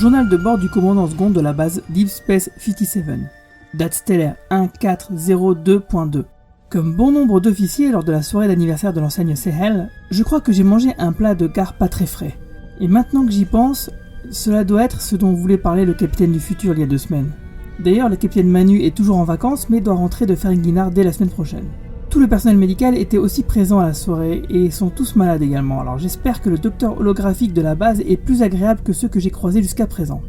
Journal de bord du commandant second de la base Deep Space 57. Date stellaire 1402.2. Comme bon nombre d'officiers lors de la soirée d'anniversaire de l'enseigne Sehel, je crois que j'ai mangé un plat de gare pas très frais. Et maintenant que j'y pense, cela doit être ce dont voulait parler le capitaine du futur il y a 2 semaines. D'ailleurs, le capitaine Manu est toujours en vacances mais doit rentrer de Ferenginar dès la semaine prochaine. Tout le personnel médical était aussi présent à la soirée et sont tous malades également, alors j'espère que le docteur holographique de la base est plus agréable que ceux que j'ai croisés jusqu'à présent.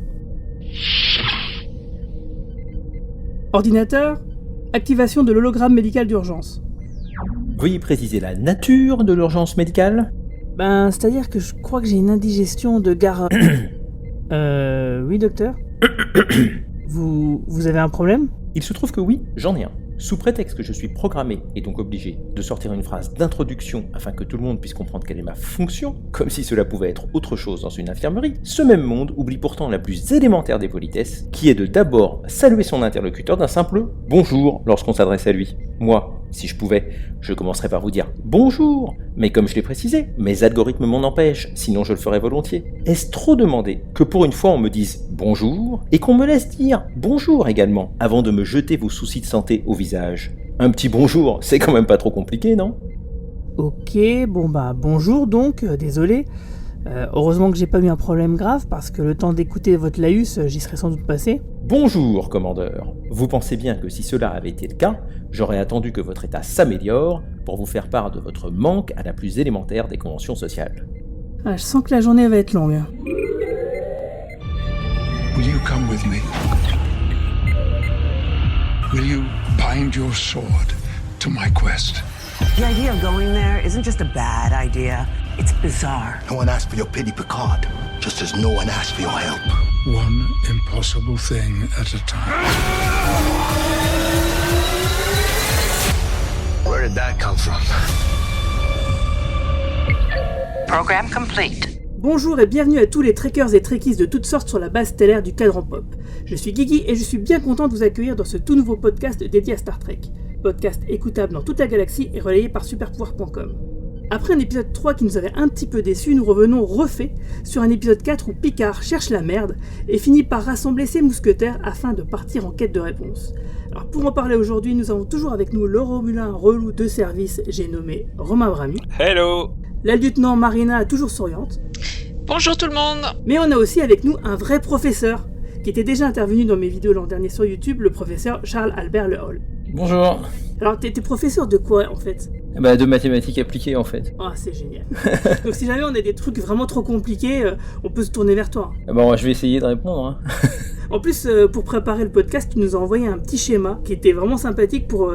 Ordinateur, activation de l'hologramme médical d'urgence. Veuillez préciser la nature de l'urgence médicale ? C'est-à-dire que je crois que j'ai une indigestion de gare... oui docteur. Vous avez un problème ? Il se trouve que oui, j'en ai un. Sous prétexte que je suis programmé et donc obligé de sortir une phrase d'introduction afin que tout le monde puisse comprendre quelle est ma fonction, comme si cela pouvait être autre chose dans une infirmerie, ce même monde oublie pourtant la plus élémentaire des politesses, qui est de d'abord saluer son interlocuteur d'un simple « bonjour » lorsqu'on s'adresse à lui. Moi, si je pouvais, je commencerais par vous dire « bonjour », mais comme je l'ai précisé, mes algorithmes m'en empêchent, sinon je le ferais volontiers. Est-ce trop demandé que pour une fois on me dise « bonjour » et qu'on me laisse dire « bonjour » également, avant de me jeter vos soucis de santé au visage ? Un petit bonjour, c'est quand même pas trop compliqué, non ? Ok, bonjour donc, désolé. Heureusement que j'ai pas eu un problème grave, parce que le temps d'écouter votre laïus, j'y serais sans doute passé. Bonjour, commandeur. Vous pensez bien que si cela avait été le cas, j'aurais attendu que votre état s'améliore pour vous faire part de votre manque à la plus élémentaire des conventions sociales. Je sens que la journée va être longue. Will you come with me? Will you bind your sword to my quest? The idea of going there isn't just a bad idea, it's bizarre. No one asked for your pity, Picard, just as no one asked for your help. One impossible thing at a time. Where did that come from? Program complete. Bonjour et bienvenue à tous les trekkers et trekkies de toutes sortes sur la base stellaire du Cadran Pop. Je suis Guigui et je suis bien content de vous accueillir dans ce tout nouveau podcast dédié à Star Trek. Podcast écoutable dans toute la galaxie et relayé par superpouvoir.com. Après un épisode 3 qui nous avait un petit peu déçus, nous revenons refait sur un épisode 4 où Picard cherche la merde et finit par rassembler ses mousquetaires afin de partir en quête de réponse. Alors pour en parler aujourd'hui, nous avons toujours avec nous le Romulin relou de service, j'ai nommé Romain Bramy. Hello. La lieutenant Marina, toujours souriante. Bonjour tout le monde. Mais on a aussi avec nous un vrai professeur, qui était déjà intervenu dans mes vidéos l'an dernier sur YouTube, le professeur Charles Albert Le Hall. Bonjour. Alors t'es professeur de quoi en fait ? De mathématiques appliquées en fait. Ah, c'est génial. Donc si jamais on a des trucs vraiment trop compliqués, on peut se tourner vers toi. Je vais essayer de répondre. En plus, pour préparer le podcast, tu nous as envoyé un petit schéma qui était vraiment sympathique pour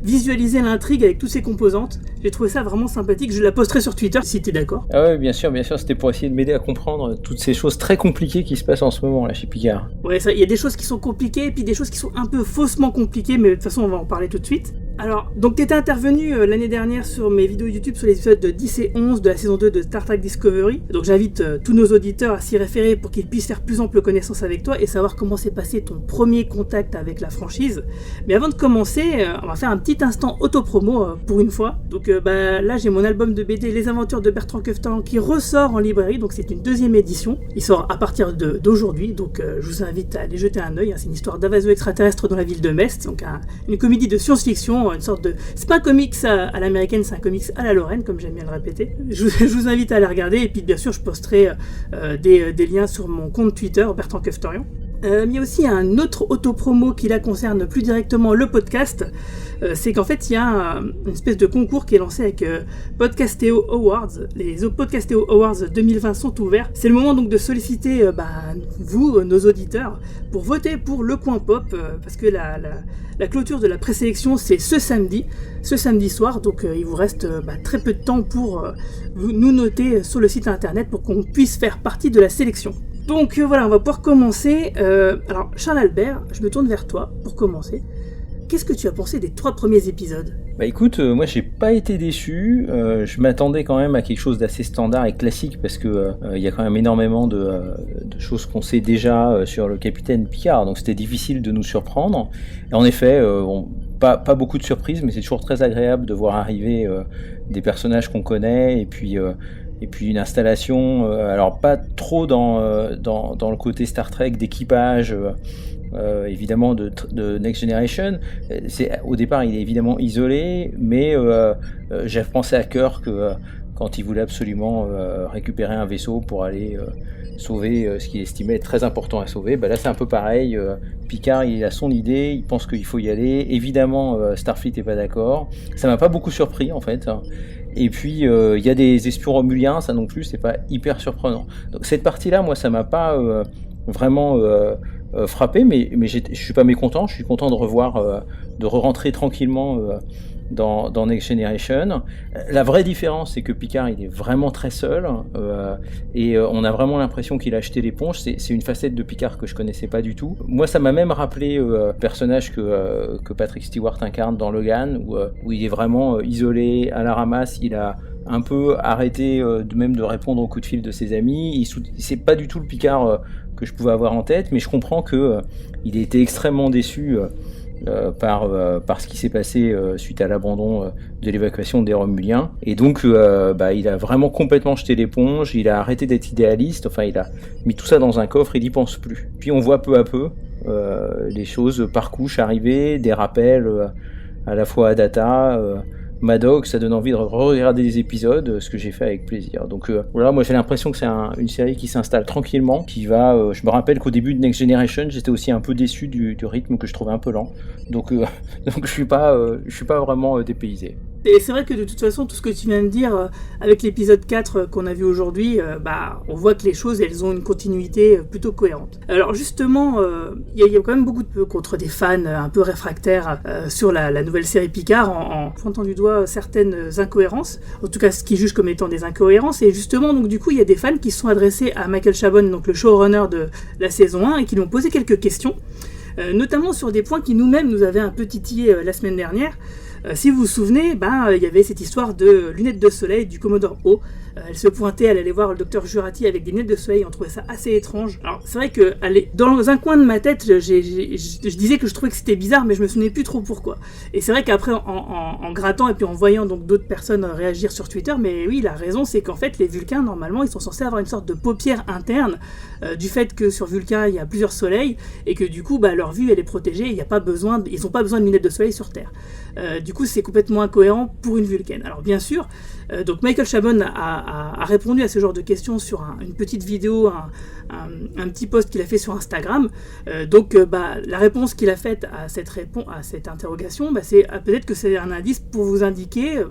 visualiser l'intrigue avec toutes ses composantes. J'ai trouvé ça vraiment sympathique. Je la posterai sur Twitter si t'es d'accord. Ah ouais, bien sûr, c'était pour essayer de m'aider à comprendre toutes ces choses très compliquées qui se passent en ce moment là chez Picard. Ouais, il y a des choses qui sont compliquées et puis des choses qui sont un peu faussement compliquées, mais de toute façon on va en parler tout de suite. Alors, donc t'étais intervenu l'année dernière sur mes vidéos YouTube sur les épisodes de 10 et 11 de la saison 2 de Star Trek Discovery. Donc j'invite tous nos auditeurs à s'y référer pour qu'ils puissent faire plus ample connaissance avec toi et savoir comment s'est passé ton premier contact avec la franchise. Mais avant de commencer, on va faire un petit instant auto-promo pour une fois. Donc là j'ai mon album de BD Les Aventures de Bertrand Coeftan qui ressort en librairie, donc c'est une 2e édition. Il sort à partir d'aujourd'hui, donc je vous invite à aller jeter un œil. C'est une histoire d'invasion extraterrestre dans la ville de Metz, donc une comédie de science-fiction. Une sorte de... C'est pas un comics à l'américaine, c'est un comics à la Lorraine, comme j'aime bien le répéter. Je vous invite à aller regarder, et puis bien sûr je posterai des liens sur mon compte Twitter, Bertrand Coeftarian. Mais il y a aussi un autre auto-promo qui là concerne plus directement le podcast, c'est qu'en fait il y a une espèce de concours qui est lancé avec Podcastéo Awards. Les Podcastéo Awards 2020 sont ouverts. C'est le moment donc de solliciter vous, nos auditeurs, pour voter pour le coin pop, parce que la clôture de la présélection c'est ce samedi soir, donc il vous reste très peu de temps pour nous noter sur le site internet pour qu'on puisse faire partie de la sélection. Donc voilà, on va pouvoir commencer. Alors Charles Albert, je me tourne vers toi pour commencer. Qu'est-ce que tu as pensé des 3 premiers épisodes ? Écoute, moi j'ai pas été déçu, je m'attendais quand même à quelque chose d'assez standard et classique parce que il y a quand même énormément de choses qu'on sait déjà sur le capitaine Picard, donc c'était difficile de nous surprendre. Et en effet, pas beaucoup de surprises, mais c'est toujours très agréable de voir arriver des personnages qu'on connaît et puis Et puis une installation, alors pas trop dans le côté Star Trek d'équipage, évidemment de Next Generation. Au départ, il est évidemment isolé, mais j'ai pensé à Kirk quand il voulait absolument récupérer un vaisseau pour aller sauver ce qu'il estimait être très important à sauver. Là, c'est un peu pareil. Picard, il a son idée, il pense qu'il faut y aller. Évidemment, Starfleet n'est pas d'accord. Ça m'a pas beaucoup surpris, en fait. Et puis, il y a des espions romuliens, ça non plus, c'est pas hyper surprenant. Donc, cette partie-là, moi, ça m'a pas vraiment frappé, mais je suis pas mécontent. Je suis content de revoir, de re-rentrer tranquillement dans Next Generation. La vraie différence, c'est que Picard, il est vraiment très seul, et on a vraiment l'impression qu'il a acheté l'éponge. C'est une facette de Picard que je connaissais pas du tout. Moi, ça m'a même rappelé le personnage que Patrick Stewart incarne dans Logan, où il est vraiment isolé, à la ramasse. Il a un peu arrêté même de répondre aux coups de fil de ses amis. C'est pas du tout le Picard que je pouvais avoir en tête, mais je comprends que il a été extrêmement déçu par ce qui s'est passé suite à l'abandon de l'évacuation des Romuliens. Et donc il a vraiment complètement jeté l'éponge, il a arrêté d'être idéaliste, enfin il a mis tout ça dans un coffre, il n'y pense plus. Puis on voit peu à peu les choses par couche arriver, des rappels à la fois à Data, Maddox, ça donne envie de regarder les épisodes, ce que j'ai fait avec plaisir. Donc voilà, moi j'ai l'impression que c'est une série qui s'installe tranquillement, qui va. Je me rappelle qu'au début de Next Generation, j'étais aussi un peu déçu du rythme que je trouvais un peu lent. Donc je suis pas vraiment dépaysé. Et c'est vrai que de toute façon, tout ce que tu viens de dire, avec l'épisode 4 qu'on a vu aujourd'hui, on voit que les choses, elles ont une continuité plutôt cohérente. Alors justement, il y a quand même beaucoup de contre des fans un peu réfractaires sur la nouvelle série Picard, en pointant du doigt certaines incohérences, en tout cas ce qu'ils jugent comme étant des incohérences, et justement, donc du coup, il y a des fans qui se sont adressés à Michael Chabon, donc le showrunner de la saison 1, et qui lui ont posé quelques questions, notamment sur des points qui nous-mêmes nous avaient un peu titillé la semaine dernière. Si vous vous souvenez, il y avait cette histoire de lunettes de soleil du Commodore O. Elle se pointait, elle allait voir le docteur Jurati avec des lunettes de soleil, on trouvait ça assez étrange. Alors c'est vrai que dans un coin de ma tête, je disais que je trouvais que c'était bizarre, mais je me souvenais plus trop pourquoi. Et c'est vrai qu'après, en grattant et puis en voyant donc d'autres personnes réagir sur Twitter, mais oui, la raison c'est qu'en fait les Vulcains, normalement, ils sont censés avoir une sorte de paupière interne, du fait que sur Vulcain, il y a plusieurs soleils, et que du coup, leur vue, elle est protégée, ils n'ont pas besoin de lunettes de soleil sur Terre. Du coup, c'est complètement incohérent pour une Vulcaine. Alors bien sûr, donc Michael Chabon a répondu à ce genre de questions sur une petite vidéo, un petit post qu'il a fait sur Instagram. La réponse qu'il a faite à cette interrogation, c'est peut-être que c'est un indice pour vous indiquer.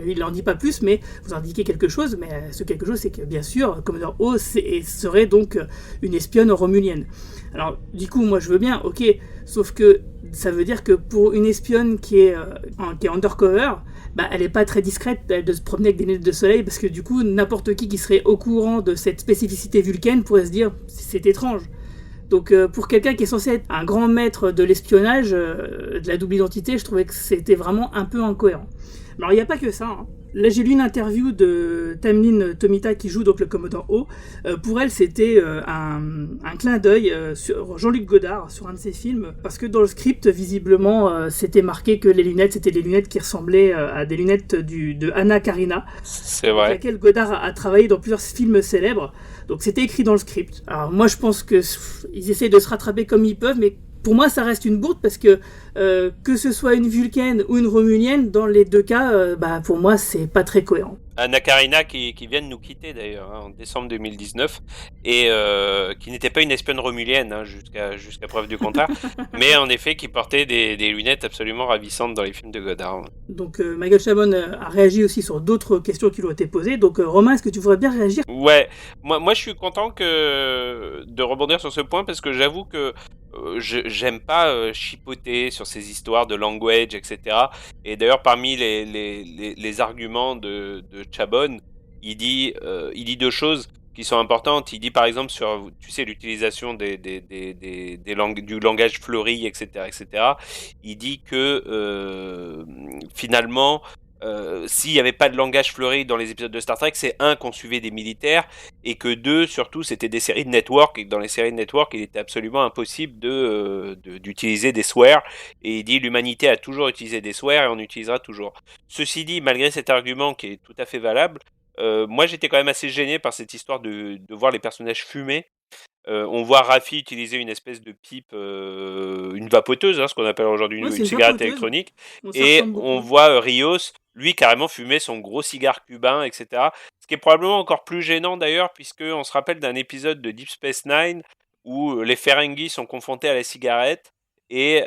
Il n'en dit pas plus, mais vous indiquez quelque chose, mais ce quelque chose, c'est que bien sûr, Commodore O serait donc une espionne romulienne. Alors, du coup, moi je veux bien, ok, sauf que ça veut dire que pour une espionne qui est undercover, elle n'est pas très discrète de se promener avec des lunettes de soleil, parce que du coup, n'importe qui serait au courant de cette spécificité vulcaine pourrait se dire c'est étrange. Donc pour quelqu'un qui est censé être un grand maître de l'espionnage, de la double identité, je trouvais que c'était vraiment un peu incohérent. Alors il n'y a pas que ça, hein. Là j'ai lu une interview de Tamlin Tomita qui joue donc le Commodore O. Pour elle c'était un clin d'œil sur Jean-Luc Godard, sur un de ses films, parce que dans le script visiblement c'était marqué que les lunettes c'était des lunettes qui ressemblaient à des lunettes de Anna Karina. C'est vrai. Avec laquelle Godard a travaillé dans plusieurs films célèbres. Donc c'était écrit dans le script. Alors moi je pense que ils essaient de se rattraper comme ils peuvent, mais pour moi ça reste une bourde, parce que ce soit une Vulcaine ou une Romulienne, dans les deux cas, pour moi c'est pas très cohérent. Anna Karina qui vient de nous quitter d'ailleurs en décembre 2019 et qui n'était pas une espionne romulienne jusqu'à preuve du contraire, mais en effet qui portait des lunettes absolument ravissantes dans les films de Godard. Donc Michael Chabon a réagi aussi sur d'autres questions qui lui ont été posées. Donc Romain, est-ce que tu voudrais bien réagir ? Ouais, moi je suis content de rebondir sur ce point, parce que j'avoue que j'aime pas chipoter sur ces histoires de language, etc. Et d'ailleurs parmi les arguments de Chabon, il dit deux choses qui sont importantes. Il dit par exemple sur, tu sais, l'utilisation du langage fleuri, etc., etc. Il dit que finalement, s'il n'y avait pas de langage fleuri dans les épisodes de Star Trek, c'est qu'on suivait des militaires, et que deux, surtout, c'était des séries de network, et que dans les séries de network, il était absolument impossible d'utiliser des swears, et il dit l'humanité a toujours utilisé des swears et on utilisera toujours. Ceci dit, malgré cet argument qui est tout à fait valable, moi j'étais quand même assez gêné par cette histoire de voir les personnages fumer. On voit Raffi utiliser une espèce de pipe, une vapoteuse, hein, ce qu'on appelle aujourd'hui Ouais, c'est une une cigarette vapoteuse. électronique, Bon, ça et ressemble on beaucoup. voit Rios, lui, carrément fumer son gros cigare cubain, etc. Ce qui est probablement encore plus gênant d'ailleurs, puisque on se rappelle d'un épisode de Deep Space Nine où les Ferengi sont confrontés à la cigarette et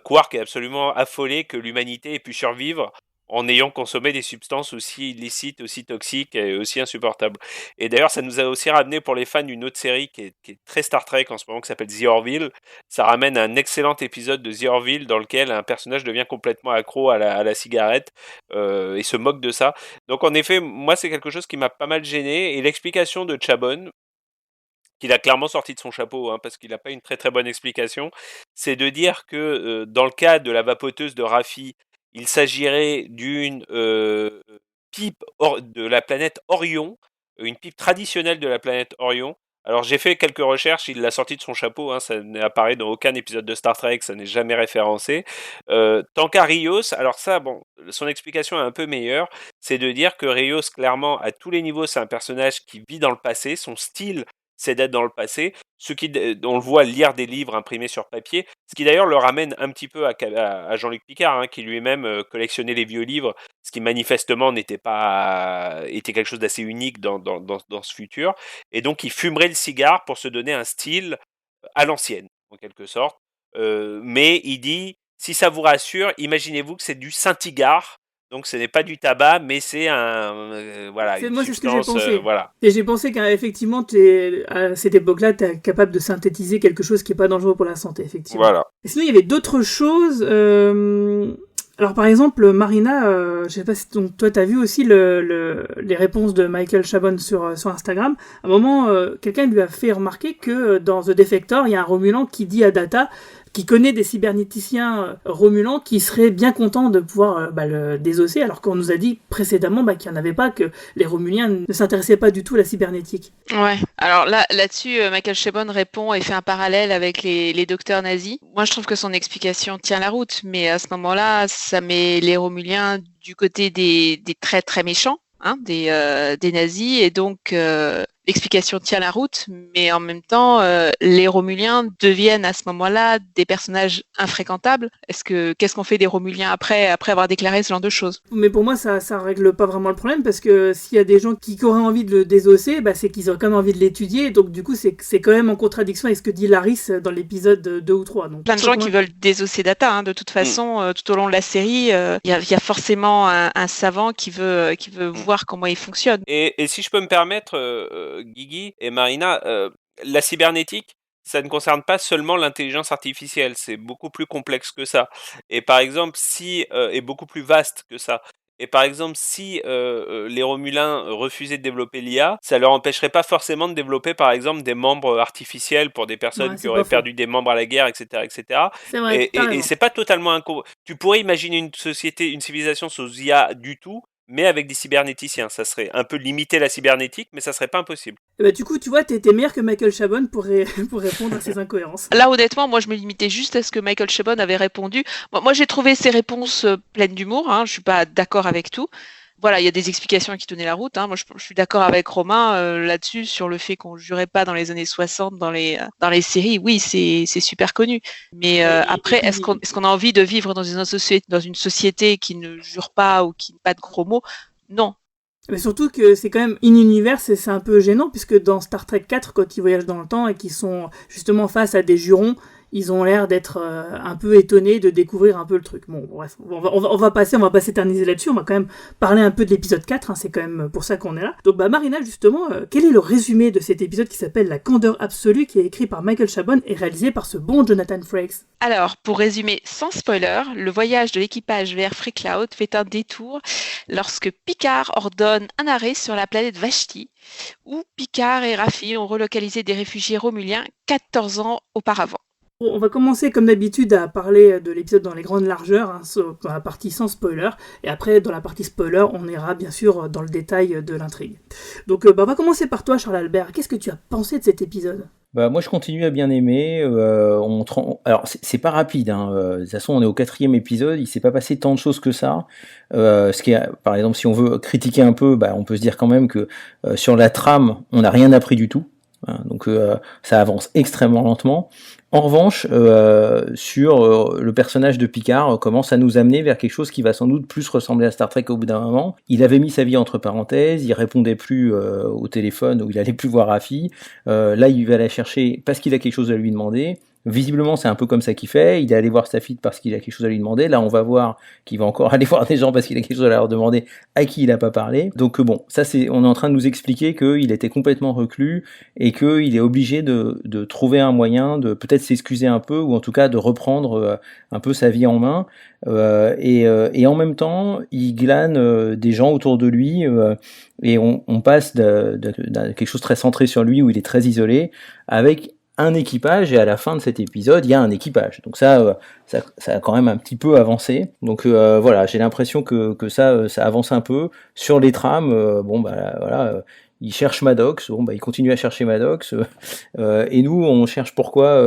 Quark est absolument affolé que l'humanité ait pu survivre en ayant consommé des substances aussi illicites, aussi toxiques et aussi insupportables. Et d'ailleurs, ça nous a aussi ramené pour les fans d'une autre série qui est très Star Trek en ce moment, qui s'appelle The Orville. Ça ramène un excellent épisode de The Orville dans lequel un personnage devient complètement accro à la cigarette et se moque de ça. Donc en effet, moi c'est quelque chose qui m'a pas mal gêné. Et l'explication de Chabon, qu'il a clairement sorti de son chapeau, hein, parce qu'il n'a pas une très très bonne explication, c'est de dire que dans le cas de la vapoteuse de Raffi, il s'agirait d'une pipe de la planète Orion, une pipe traditionnelle de la planète Orion. Alors j'ai fait quelques recherches, il l'a sorti de son chapeau, hein, ça n'apparaît dans aucun épisode de Star Trek, ça n'est jamais référencé. Tant qu'à Rios, alors ça, bon, son explication est un peu meilleure, c'est de dire que Rios, clairement, à tous les niveaux, c'est un personnage qui vit dans le passé, son style, c'est d'être dans le passé, on le voit lire des livres imprimés sur papier, ce qui d'ailleurs le ramène un petit peu à Jean-Luc Picard, hein, qui lui-même collectionnait les vieux livres, ce qui manifestement était quelque chose d'assez unique dans ce futur, et donc il fumerait le cigare pour se donner un style à l'ancienne, en quelque sorte. Mais il dit, si ça vous rassure, imaginez-vous que c'est du Saint-Igare, donc ce n'est pas du tabac, mais c'est voilà, une Moi, c'est ce que j'ai substance, pensé. voilà. Et j'ai pensé qu'effectivement, à cette époque-là, tu es capable de synthétiser quelque chose qui est pas dangereux pour la santé, effectivement. Voilà. Et sinon, il y avait d'autres choses. Alors, par exemple, Marina, je sais pas si toi, t'as vu aussi les réponses de Michael Chabon sur Instagram. À un moment, quelqu'un lui a fait remarquer que dans The Defector, il y a un Romulan qui dit à Data, qui connaît des cybernéticiens Romulans qui seraient bien contents de pouvoir le désosser, alors qu'on nous a dit précédemment qu'il n'y en avait pas, que les Romuliens ne s'intéressaient pas du tout à la cybernétique. Ouais, alors là-dessus, Michael Chabon répond et fait un parallèle avec les docteurs nazis. Moi, je trouve que son explication tient la route, mais à ce moment-là, ça met les Romuliens du côté des très très méchants, hein, des nazis, et donc l'explication tient la route, mais en même temps, les Romuliens deviennent à ce moment-là des personnages infréquentables. Qu'est-ce qu'on fait des Romuliens après avoir déclaré ce genre de choses? Mais pour moi, ça règle pas vraiment le problème, parce que s'il y a des gens qui auraient envie de le désosser, c'est qu'ils auraient quand même envie de l'étudier, donc du coup, c'est quand même en contradiction avec ce que dit Laris dans l'épisode 2 ou 3. Donc, plein de gens qui veulent désosser Data, hein, de toute façon, tout au long de la série, il y a forcément un savant qui veut voir comment il fonctionne. Et si je peux me permettre, Guigui et Marina, la cybernétique, ça ne concerne pas seulement l'intelligence artificielle, c'est beaucoup plus complexe que ça. Et par exemple, et beaucoup plus vaste que ça. Et par exemple, si les Romulins refusaient de développer l'IA, ça leur empêcherait pas forcément de développer, par exemple, des membres artificiels pour des personnes qui auraient perdu des membres à la guerre, etc., etc. C'est vrai. Et c'est pas totalement tu pourrais imaginer une société, une civilisation sans IA du tout, mais avec des cybernéticiens. Ça serait un peu limiter la cybernétique, mais ça serait pas impossible. Du coup, tu vois, t'étais meilleur que Michael Chabon pour répondre à ces incohérences. Là, honnêtement, moi, je me limitais juste à ce que Michael Chabon avait répondu. Moi, j'ai trouvé ses réponses pleines d'humour, hein, je suis pas d'accord avec tout. Voilà, il y a des explications qui tenaient la route. Hein. Moi, je suis d'accord avec Romain là-dessus, sur le fait qu'on jurait pas dans les années 60 dans les séries. Oui, c'est super connu. Mais après, est-ce qu'on a envie de vivre dans une société qui ne jure pas ou qui n'a pas de gros mots? Non. Mais surtout que c'est quand même in-univers, et c'est un peu gênant, puisque dans Star Trek 4, quand ils voyagent dans le temps et qu'ils sont justement face à des jurons, ils ont l'air d'être un peu étonnés de découvrir un peu le truc. Bon, bref, on va pas s'éterniser là-dessus, on va quand même parler un peu de l'épisode 4, hein, c'est quand même pour ça qu'on est là. Donc Marina, justement, quel est le résumé de cet épisode qui s'appelle La Candeur Absolue, qui est écrit par Michael Chabon et réalisé par ce bon Jonathan Frakes? Alors, pour résumer sans spoiler, le voyage de l'équipage vers Free Cloud fait un détour lorsque Picard ordonne un arrêt sur la planète Vashti, où Picard et Raffi ont relocalisé des réfugiés romuliens 14 ans auparavant. On va commencer comme d'habitude à parler de l'épisode dans les grandes largeurs, hein, dans la partie sans spoiler, et après dans la partie spoiler on ira bien sûr dans le détail de l'intrigue. Donc on va commencer par toi Charles Albert, qu'est-ce que tu as pensé de cet épisode? Bah, moi, je continue à bien aimer. Alors, c'est pas rapide, hein. De toute façon, on est au 4e épisode. Il s'est pas passé tant de choses que ça. Par exemple, si on veut critiquer un peu, bah, on peut se dire quand même que sur la trame, on n'a rien appris du tout. Hein. Donc, ça avance extrêmement lentement. En revanche, sur le personnage de Picard, commence à nous amener vers quelque chose qui va sans doute plus ressembler à Star Trek au bout d'un moment. Il avait mis sa vie entre parenthèses, il répondait plus au téléphone, ou il allait plus voir Raffi. Là, il va la chercher parce qu'il a quelque chose à lui demander. Visiblement, c'est un peu comme ça qu'il fait. Il est allé voir sa fille parce qu'il a quelque chose à lui demander. Là, on va voir qu'il va encore aller voir des gens parce qu'il a quelque chose à leur demander à qui il n'a pas parlé. Donc bon, ça on est en train de nous expliquer qu'il était complètement reclus et qu'il est obligé de trouver un moyen de peut-être s'excuser un peu ou en tout cas de reprendre un peu sa vie en main. Et en même temps, il glane des gens autour de lui et on passe de quelque chose de très centré sur lui où il est très isolé avec un équipage, et à la fin de cet épisode, il y a un équipage. Donc ça a quand même un petit peu avancé. Donc voilà, j'ai l'impression que ça avance un peu. Sur les trames, il cherche Maddox, il continue à chercher Maddox, et nous on cherche pourquoi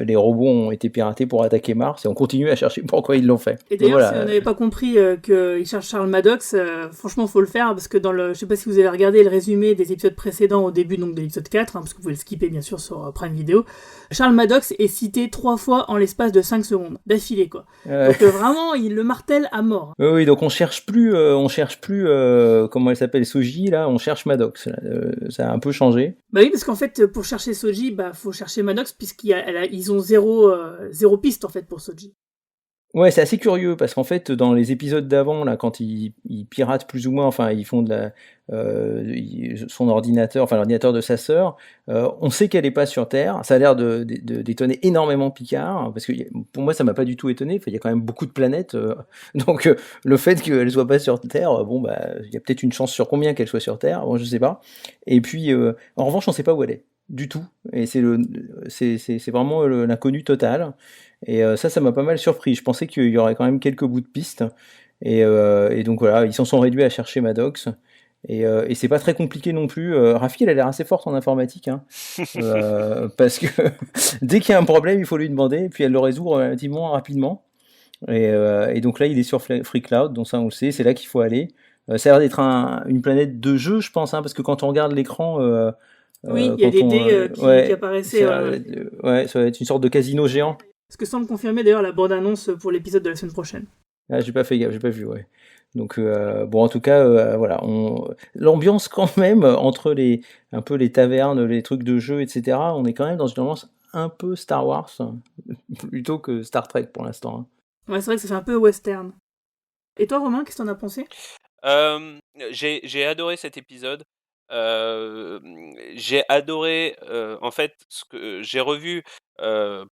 les robots ont été piratés pour attaquer Mars, et on continue à chercher pourquoi ils l'ont fait. Et d'ailleurs, si on n'avait pas compris qu'il cherche Charles Maddox, franchement faut le faire, parce que je sais pas si vous avez regardé le résumé des épisodes précédents au début donc de l'épisode 4, parce que vous pouvez le skipper bien sûr sur Prime Video, Charles Maddox est cité 3 fois en l'espace de 5 secondes, d'affilée quoi. Donc vraiment, il le martèle à mort. Oui, donc on cherche plus comment elle s'appelle, Soji, là, on cherche Maddox. Ça a un peu changé. Bah oui, parce qu'en fait, pour chercher Soji, faut chercher Maddox, puisqu'ils ont zéro piste en fait pour Soji. Ouais, c'est assez curieux parce qu'en fait, dans les épisodes d'avant, là, quand ils piratent plus ou moins, enfin, ils font son ordinateur, enfin l'ordinateur de sa sœur, on sait qu'elle est pas sur Terre. Ça a l'air d'étonner énormément Picard, hein, parce que pour moi, ça m'a pas du tout étonné. Il y a quand même beaucoup de planètes, donc le fait qu'elle soit pas sur Terre, il y a peut-être une chance sur combien qu'elle soit sur Terre, bon, je sais pas. Et puis, en revanche, on sait pas où elle est du tout, et c'est vraiment l'inconnu total. Et ça m'a pas mal surpris. Je pensais qu'il y aurait quand même quelques bouts de piste. Et donc voilà, ils s'en sont réduits à chercher Maddox. Et c'est pas très compliqué non plus. Raffi, elle a l'air assez forte en informatique. Hein. Parce que dès qu'il y a un problème, il faut lui demander. Et puis elle le résout relativement rapidement. Et donc là, il est sur Free Cloud. Donc ça, on le sait. C'est là qu'il faut aller. Ça a l'air d'être une planète de jeu, je pense. Hein, parce que quand on regarde l'écran... oui, il y a des dés qui apparaissaient. Ça va être une sorte de casino géant. Ce que semble confirmer d'ailleurs la bande-annonce pour l'épisode de la semaine prochaine. Ah, j'ai pas fait gaffe, j'ai pas vu, ouais. Donc en tout cas, voilà, l'ambiance quand même entre un peu les tavernes, les trucs de jeu, etc. On est quand même dans une ambiance un peu Star Wars plutôt que Star Trek pour l'instant. Hein. Ouais, c'est vrai que ça fait un peu western. Et toi, Romain, qu'est-ce que t'en as pensé ? J'ai adoré cet épisode. J'ai adoré, en fait, ce que j'ai revu,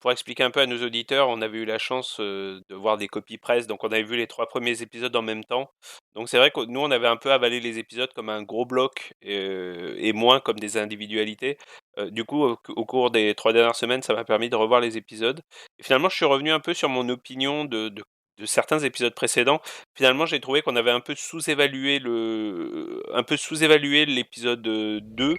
pour expliquer un peu à nos auditeurs, on avait eu la chance de voir des copies presse, donc on avait vu les 3 premiers épisodes en même temps. Donc c'est vrai que nous, on avait un peu avalé les épisodes comme un gros bloc et moins comme des individualités. Du coup, au cours des 3 dernières semaines, ça m'a permis de revoir les épisodes. Et finalement, je suis revenu un peu sur mon opinion de certains épisodes précédents. Finalement, j'ai trouvé qu'on avait un peu sous-évalué l'épisode 2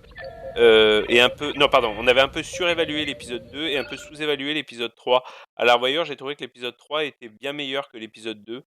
on avait un peu surévalué l'épisode 2 et un peu sous-évalué l'épisode 3. À la revoyure, j'ai trouvé que l'épisode 3 était bien meilleur que l'épisode 2.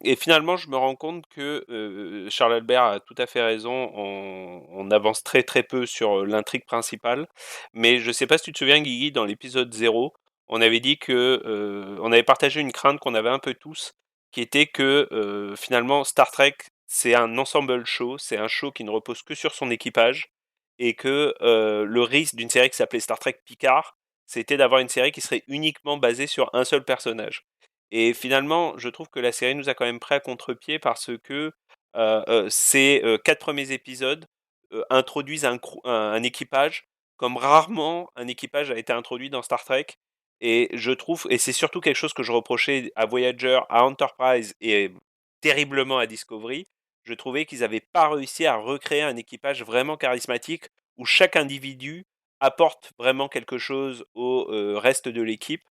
Et finalement, je me rends compte que Charles Albert a tout à fait raison. On avance très très peu sur l'intrigue principale. Mais je sais pas si tu te souviens, Guigui, dans l'épisode 0, on avait dit que on avait partagé une crainte qu'on avait un peu tous, qui était que finalement Star Trek c'est un ensemble show, c'est un show qui ne repose que sur son équipage, et que le risque d'une série qui s'appelait Star Trek Picard, c'était d'avoir une série qui serait uniquement basée sur un seul personnage. Et finalement, je trouve que la série nous a quand même pris à contre-pied parce que ces 4 premiers épisodes introduisent un équipage comme rarement un équipage a été introduit dans Star Trek. Et je trouve, et c'est surtout quelque chose que je reprochais à Voyager, à Enterprise et terriblement à Discovery, je trouvais qu'ils n'avaient pas réussi à recréer un équipage vraiment charismatique où chaque individu apporte vraiment quelque chose au reste de l'équipe.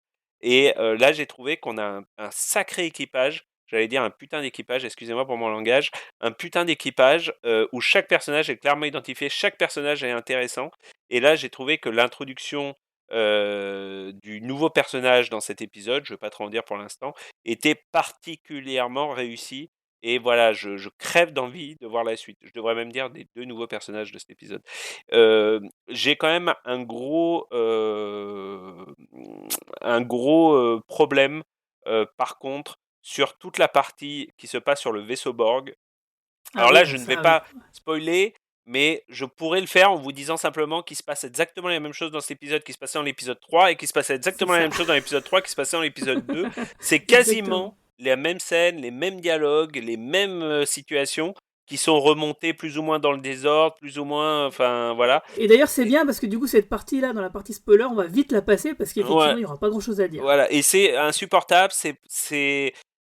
Et là, j'ai trouvé qu'on a un sacré équipage. j'allais dire un putain d'équipage, excusez-moi pour mon langage, un putain d'équipage où chaque personnage est clairement identifié, chaque personnage est intéressant. Et là, j'ai trouvé que l'introduction du nouveau personnage dans cet épisode, je ne vais pas trop en dire pour l'instant, était particulièrement réussie. Et voilà, je crève d'envie de voir la suite. Je devrais même dire des 2 nouveaux personnages de cet épisode. J'ai quand même un gros problème, par contre, sur toute la partie qui se passe sur le vaisseau Borg. Ah Alors oui, là, non, je ne vais ça, oui. pas spoiler, mais je pourrais le faire en vous disant simplement qu'il se passe exactement la même chose dans cet épisode qui se passait dans l'épisode 3 et qu'il se passait exactement la ça. même chose dans l'épisode 3 qui se passait dans l'épisode 2. C'est Exactement. quasiment la même scène, les mêmes dialogues, les mêmes situations qui sont remontées plus ou moins dans le désordre, plus ou moins, enfin voilà. Et d'ailleurs, c'est bien parce que du coup, cette partie-là, dans la partie spoiler, on va vite la passer parce qu'effectivement, Ouais. il n'y aura pas grand-chose à dire. Voilà, et c'est insupportable,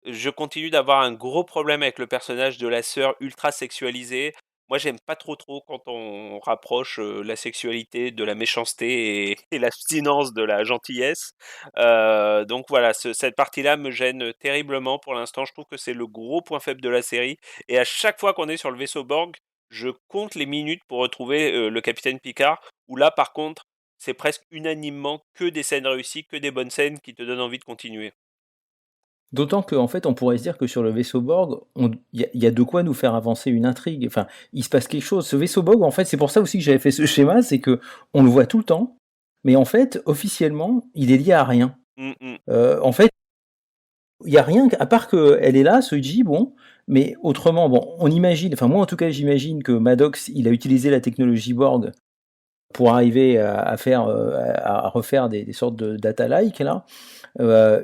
je continue d'avoir un gros problème avec le personnage de la sœur ultra sexualisée. Moi, j'aime pas trop quand on rapproche la sexualité de la méchanceté et l'abstinence de la gentillesse. Donc voilà, cette partie-là me gêne terriblement pour l'instant. Je trouve que c'est le gros point faible de la série. Et à chaque fois qu'on est sur le vaisseau Borg, je compte les minutes pour retrouver le capitaine Picard, où là, par contre, c'est presque unanimement que des scènes réussies, que des bonnes scènes qui te donnent envie de continuer. D'autant qu'en fait, on pourrait se dire que sur le vaisseau Borg, il y a de quoi nous faire avancer une intrigue. Enfin, il se passe quelque chose. Ce vaisseau Borg, en fait, c'est pour ça aussi que j'avais fait ce schéma, c'est que on le voit tout le temps, mais en fait, officiellement, il est lié à rien. En fait, il y a rien à part qu'elle est là, Soji, bon, mais autrement, bon, on imagine, enfin moi en tout cas, j'imagine que Maddox, il a utilisé la technologie Borg pour arriver à faire, à refaire des sortes de data-like là.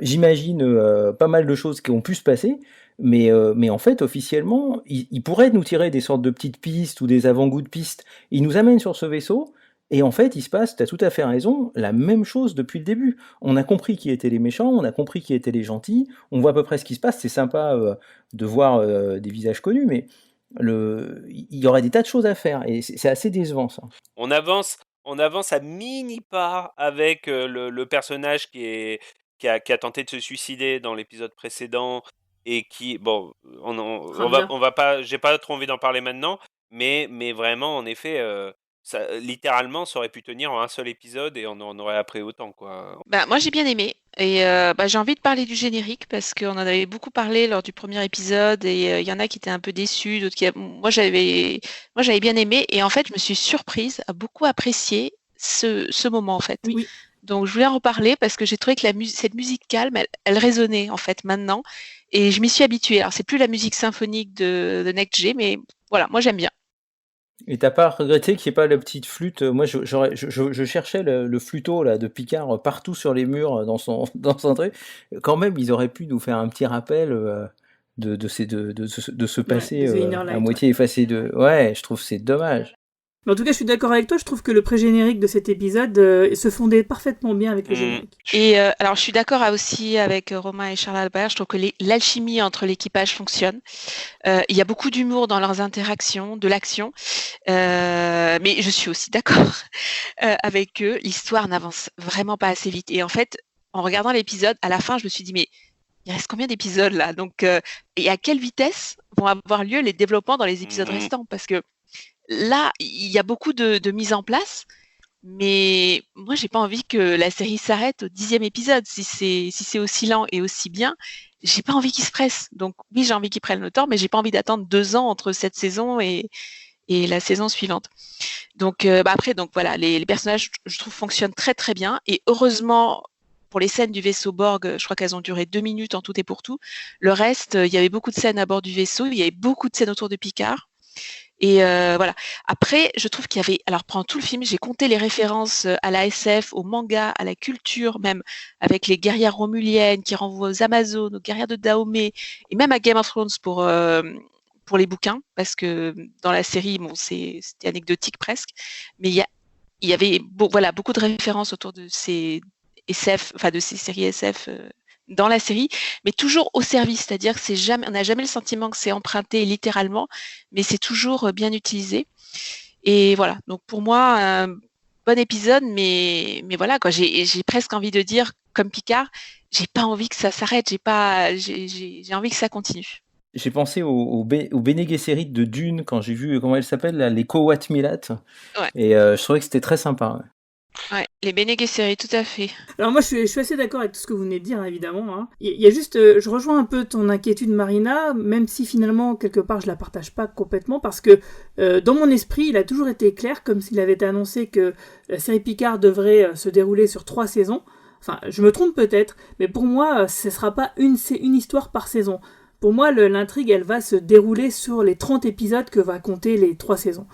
J'imagine pas mal de choses qui ont pu se passer, mais en fait, officiellement, il pourrait nous tirer des sortes de petites pistes ou des avant-goûts de pistes. Il nous amène sur ce vaisseau, et en fait, il se passe, tu as tout à fait raison, la même chose depuis le début. On a compris qui étaient les méchants, on a compris qui étaient les gentils, on voit à peu près ce qui se passe. C'est sympa de voir des visages connus, mais il y aurait des tas de choses à faire, et c'est assez décevant ça. On avance à mini pas avec le personnage qui a tenté de se suicider dans l'épisode précédent et qui, bon, on va pas, j'ai pas trop envie d'en parler maintenant, mais vraiment, en effet, ça, littéralement, ça aurait pu tenir en un seul épisode et on en aurait appris autant, quoi. Bah, moi, j'ai bien aimé. Et j'ai envie de parler du générique parce qu'on en avait beaucoup parlé lors du premier épisode et il y en a qui étaient un peu déçus, d'autres moi, j'avais bien aimé et en fait, je me suis surprise à beaucoup apprécier ce moment, en fait. Oui. Donc, je voulais en reparler parce que j'ai trouvé que cette musique calme, elle résonnait, en fait, maintenant. Et je m'y suis habituée. Alors, c'est plus la musique symphonique de Next G, mais voilà, moi, j'aime bien. Et t'as pas regretté qu'il n'y ait pas la petite flûte? Moi, je cherchais le flûteau là, de Picard partout sur les murs dans son truc. Quand même, ils auraient pu nous faire un petit rappel de ce passé The Inner Light, à moitié effacé de... Ouais, je trouve que c'est dommage. Mais en tout cas, je suis d'accord avec toi, je trouve que le pré-générique de cet épisode se fondait parfaitement bien avec le générique. Et alors, je suis d'accord aussi avec Romain et Charles Albert, je trouve que l'alchimie entre l'équipage fonctionne. Il y a beaucoup d'humour dans leurs interactions, de l'action, mais je suis aussi d'accord avec eux, l'histoire n'avance vraiment pas assez vite. Et en fait, en regardant l'épisode, à la fin, je me suis dit, mais il reste combien d'épisodes là? Donc, et à quelle vitesse vont avoir lieu les développements dans les épisodes restants? Parce que là, il y a beaucoup de mise en place, mais moi, j'ai pas envie que la série s'arrête au 10e épisode. Si c'est aussi lent et aussi bien, j'ai pas envie qu'ils se pressent. Donc oui, j'ai envie qu'ils prennent le temps, mais j'ai pas envie d'attendre 2 ans entre cette saison et la saison suivante. Donc après, donc voilà, les personnages, je trouve, fonctionnent très très bien. Et heureusement, pour les scènes du vaisseau Borg, je crois qu'elles ont duré 2 minutes en tout et pour tout. Le reste, il y avait beaucoup de scènes à bord du vaisseau, il y avait beaucoup de scènes autour de Picard. Et voilà. Après, je trouve qu'il y avait, alors pendant tout le film, j'ai compté les références à la SF, au manga, à la culture, même avec les guerrières romuliennes qui renvoient aux Amazones, aux guerrières de Dahomey, et même à Game of Thrones pour les bouquins, parce que dans la série, bon, c'était anecdotique presque, mais il y avait beaucoup de références autour de ces SF, enfin de ces séries SF dans la série, mais toujours au service, c'est-à-dire que on n'a jamais le sentiment que c'est emprunté littéralement, mais c'est toujours bien utilisé. Et voilà, donc pour moi, un bon épisode, mais voilà, quoi, j'ai presque envie de dire, comme Picard, j'ai pas envie que ça s'arrête, j'ai envie que ça continue. J'ai pensé au Bene Gesserit de Dune quand j'ai vu, comment elle s'appelle, là, les Kowat Milat. Ouais. Et je trouvais que c'était très sympa. Ouais. Ouais, les Bene Gesserit, tout à fait. Alors moi, je suis assez d'accord avec tout ce que vous venez de dire, évidemment. Hein. Il y a juste, je rejoins un peu ton inquiétude, Marina, même si finalement, quelque part, je la partage pas complètement, parce que dans mon esprit, il a toujours été clair, comme s'il avait été annoncé que la série Picard devrait se dérouler sur 3 saisons. Enfin, je me trompe peut-être, mais pour moi, ce sera pas une histoire par saison. Pour moi, l'intrigue, elle va se dérouler sur les 30 épisodes que va compter les 3 saisons.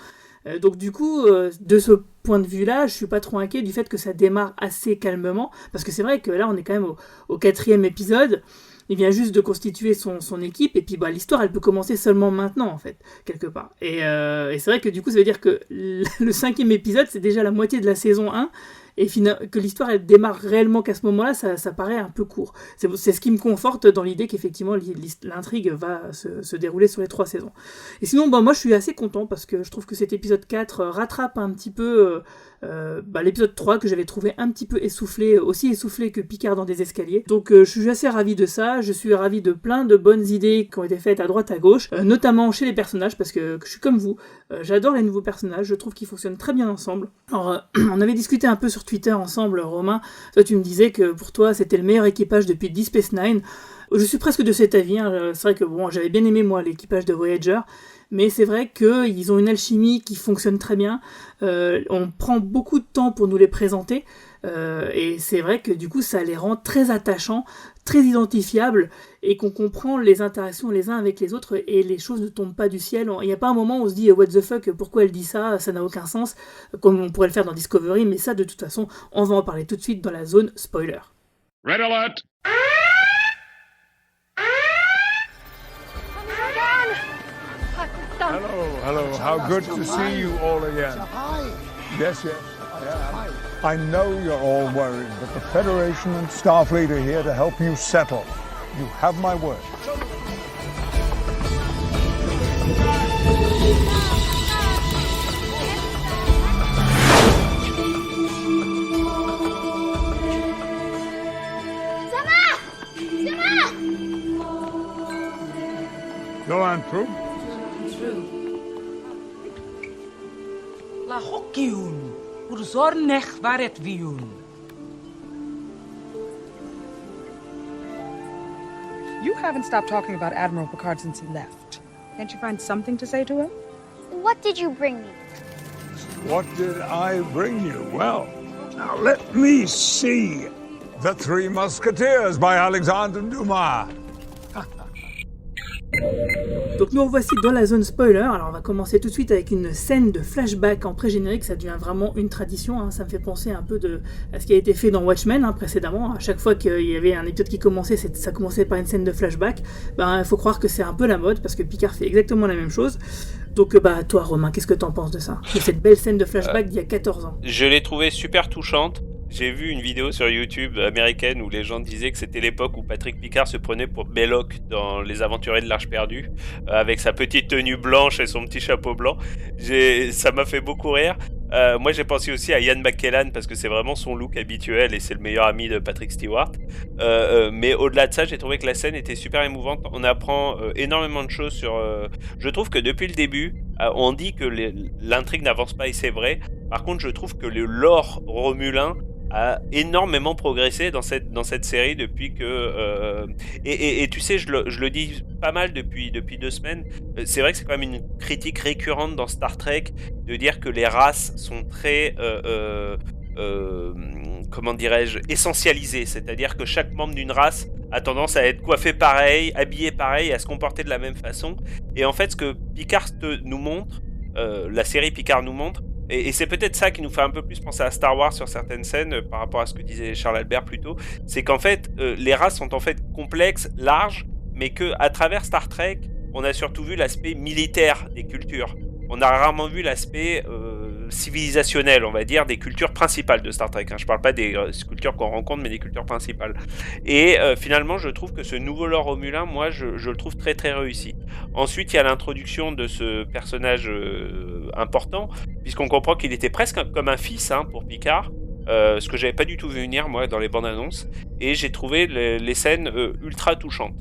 Donc du coup, de ce point de vue-là, je suis pas trop inquiet du fait que ça démarre assez calmement, parce que c'est vrai que là, on est quand même au 4e épisode, il vient juste de constituer son équipe, et puis l'histoire, elle peut commencer seulement maintenant, en fait, quelque part. Et c'est vrai que du coup, ça veut dire que le 5e épisode, c'est déjà la moitié de la saison 1, et que l'histoire elle démarre réellement qu'à ce moment-là, ça paraît un peu court. C'est ce qui me conforte dans l'idée qu'effectivement l'intrigue va se dérouler sur les 3 saisons. Et sinon, moi je suis assez content parce que je trouve que cet épisode 4 rattrape un petit peu l'épisode 3 que j'avais trouvé un petit peu essoufflé, aussi essoufflé que Picard dans des escaliers. Donc je suis assez ravi de ça, je suis ravi de plein de bonnes idées qui ont été faites à droite à gauche, notamment chez les personnages parce que je suis comme vous, j'adore les nouveaux personnages, je trouve qu'ils fonctionnent très bien ensemble. Alors on avait discuté un peu sur Twitter ensemble, Romain, toi tu me disais que pour toi c'était le meilleur équipage depuis Deep Space Nine. Je suis presque de cet avis, hein. C'est vrai que j'avais bien aimé moi l'équipage de Voyager, mais c'est vrai qu'ils ont une alchimie qui fonctionne très bien, on prend beaucoup de temps pour nous les présenter, et c'est vrai que du coup ça les rend très attachants, très identifiables, et qu'on comprend les interactions les uns avec les autres, et les choses ne tombent pas du ciel. Il n'y a pas un moment où on se dit what the fuck, pourquoi elle dit ça, ça n'a aucun sens, comme on pourrait le faire dans Discovery, mais ça de toute façon on va en parler tout de suite dans la zone spoiler. Red alert! Hello. How good to see you all again. Yes. I know you're all worried, but the Federation and Starfleet are here to help you settle. You have my word. Go on, Prue. La hokkiun, urzornech varet viun. You haven't stopped talking about Admiral Picard since he left. Can't you find something to say to him? What did you bring me? What did I bring you? Well, now let me see. The Three Musketeers by Alexandre Dumas. Donc nous revoici dans la zone spoiler. Alors on va commencer tout de suite avec une scène de flashback en pré-générique, ça devient vraiment une tradition, hein. Ça me fait penser un peu à ce qui a été fait dans Watchmen, hein, précédemment. À chaque fois qu'il y avait un épisode qui commençait, ça commençait par une scène de flashback. Il faut croire que c'est un peu la mode, parce que Picard fait exactement la même chose. Donc toi Romain, qu'est-ce que t'en penses de ça, de cette belle scène de flashback d'il y a 14 ans? Je l'ai trouvée super touchante. J'ai vu une vidéo sur YouTube américaine où les gens disaient que c'était l'époque où Patrick Picard se prenait pour Belloc dans Les Aventuriers de l'Arche perdue, avec sa petite tenue blanche et son petit chapeau blanc. Ça m'a fait beaucoup rire. Moi j'ai pensé aussi à Ian McKellen parce que c'est vraiment son look habituel et c'est le meilleur ami de Patrick Stewart. Mais au-delà de ça, j'ai trouvé que la scène était super émouvante. On apprend énormément de choses sur... Je trouve que depuis le début, on dit que l'intrigue n'avance pas et c'est vrai. Par contre, je trouve que le lore romulin a énormément progressé dans cette série depuis que et tu sais, je le dis pas mal depuis 2 semaines. C'est vrai que c'est quand même une critique récurrente dans Star Trek de dire que les races sont très comment dirais-je, essentialisées, c'est-à-dire que chaque membre d'une race a tendance à être coiffé pareil, habillé pareil, à se comporter de la même façon. Et en fait, ce que Picard nous montre, la série Picard nous montre, et c'est peut-être ça qui nous fait un peu plus penser à Star Wars sur certaines scènes, par rapport à ce que disait Charles Albert plus tôt, c'est qu'en fait, les races sont en fait complexes, larges, mais qu'à travers Star Trek, on a surtout vu l'aspect militaire des cultures. On a rarement vu l'aspect civilisationnel, on va dire, des cultures principales de Star Trek. Je parle pas des cultures qu'on rencontre, mais des cultures principales. Et finalement, je trouve que ce nouveau lore romulin, moi, je le trouve très très réussi. Ensuite, il y a l'introduction de ce personnage important, puisqu'on comprend qu'il était presque comme un fils pour Picard. ce que j'avais pas du tout vu venir moi dans les bandes annonces, et j'ai trouvé les scènes ultra touchantes.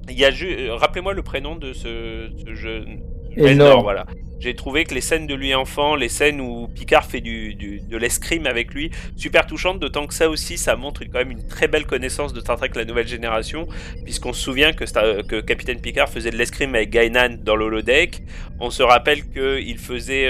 Il y a rappelez-moi le prénom de ce jeune Elnor, voilà. J'ai trouvé que les scènes de lui enfant, les scènes où Picard fait de l'escrime avec lui, super touchantes, d'autant que ça aussi, ça montre quand même une très belle connaissance de Star Trek La Nouvelle Génération, puisqu'on se souvient que Capitaine Picard faisait de l'escrime avec Guinan dans l'holodeck. On se rappelle qu'il faisait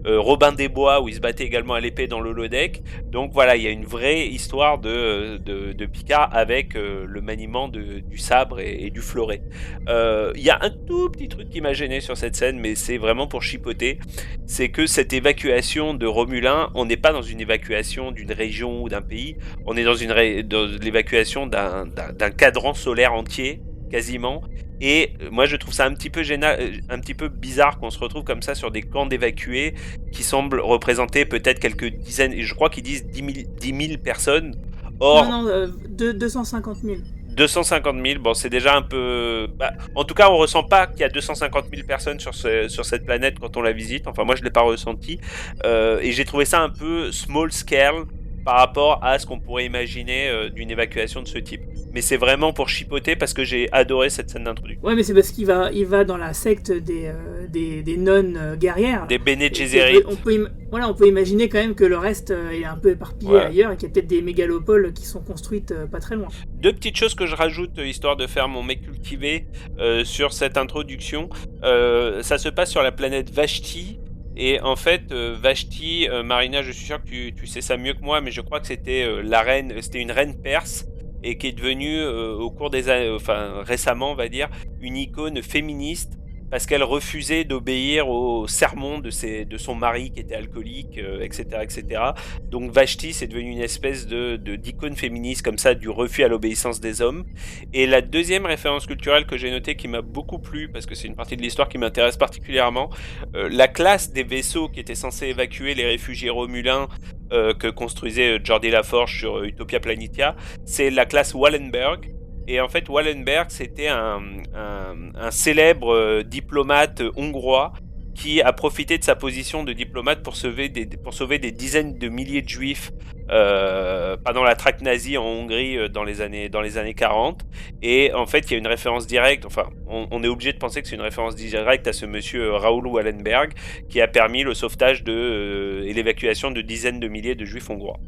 Robin des Bois, où il se battait également à l'épée dans l'holodeck. Donc voilà, il y a une vraie histoire de Picard avec le maniement du sabre et du fleuret. Il y a un tout petit truc qui m'a gêné sur cette scène, mais c'est vraiment pour chipoter, c'est que cette évacuation de Romulin, on n'est pas dans une évacuation d'une région ou d'un pays, on est dans l'évacuation d'un cadran solaire entier, quasiment, et moi je trouve ça un petit peu gênant, un petit peu bizarre qu'on se retrouve comme ça sur des camps d'évacués qui semblent représenter peut-être quelques dizaines, je crois qu'ils disent 10 000 personnes, or... Non, 250 000. 250 000, bon c'est déjà un peu... en tout cas on ressent pas qu'il y a 250 000 personnes sur cette planète quand on la visite, enfin moi je l'ai pas ressenti, et j'ai trouvé ça un peu small scale par rapport à ce qu'on pourrait imaginer d'une évacuation de ce type. Mais c'est vraiment pour chipoter parce que j'ai adoré cette scène d'introduction. Ouais, mais c'est parce qu'il va dans la secte des nonnes guerrières. Des Bene Gesserit. On peut imaginer quand même que le reste est un peu éparpillé ailleurs et qu'il y a peut-être des mégalopoles qui sont construites pas très loin. Deux petites choses que je rajoute, histoire de faire mon mec cultivé sur cette introduction. Ça se passe sur la planète Vashti. Et en fait, Vashti, Marina, je suis sûr que tu sais ça mieux que moi, mais je crois que c'était c'était une reine perse et qui est devenue au cours des années, récemment, on va dire, une icône féministe parce qu'elle refusait d'obéir aux sermons de son mari qui était alcoolique, etc., etc. Donc Vashti, c'est devenu une espèce d'icône féministe comme ça, du refus à l'obéissance des hommes. Et la deuxième référence culturelle que j'ai notée qui m'a beaucoup plu, parce que c'est une partie de l'histoire qui m'intéresse particulièrement, la classe des vaisseaux qui étaient censés évacuer les réfugiés romulins que construisait Geordi LaForge sur Utopia Planitia, c'est la classe Wallenberg. Et en fait, Wallenberg, c'était un célèbre diplomate hongrois qui a profité de sa position de diplomate pour sauver des dizaines de milliers de juifs pendant la traque nazie en Hongrie dans les années 40. Et en fait, il y a une référence directe, on est obligé de penser que c'est une référence directe à ce monsieur Raoul Wallenberg qui a permis le sauvetage et l'évacuation de dizaines de milliers de juifs hongrois.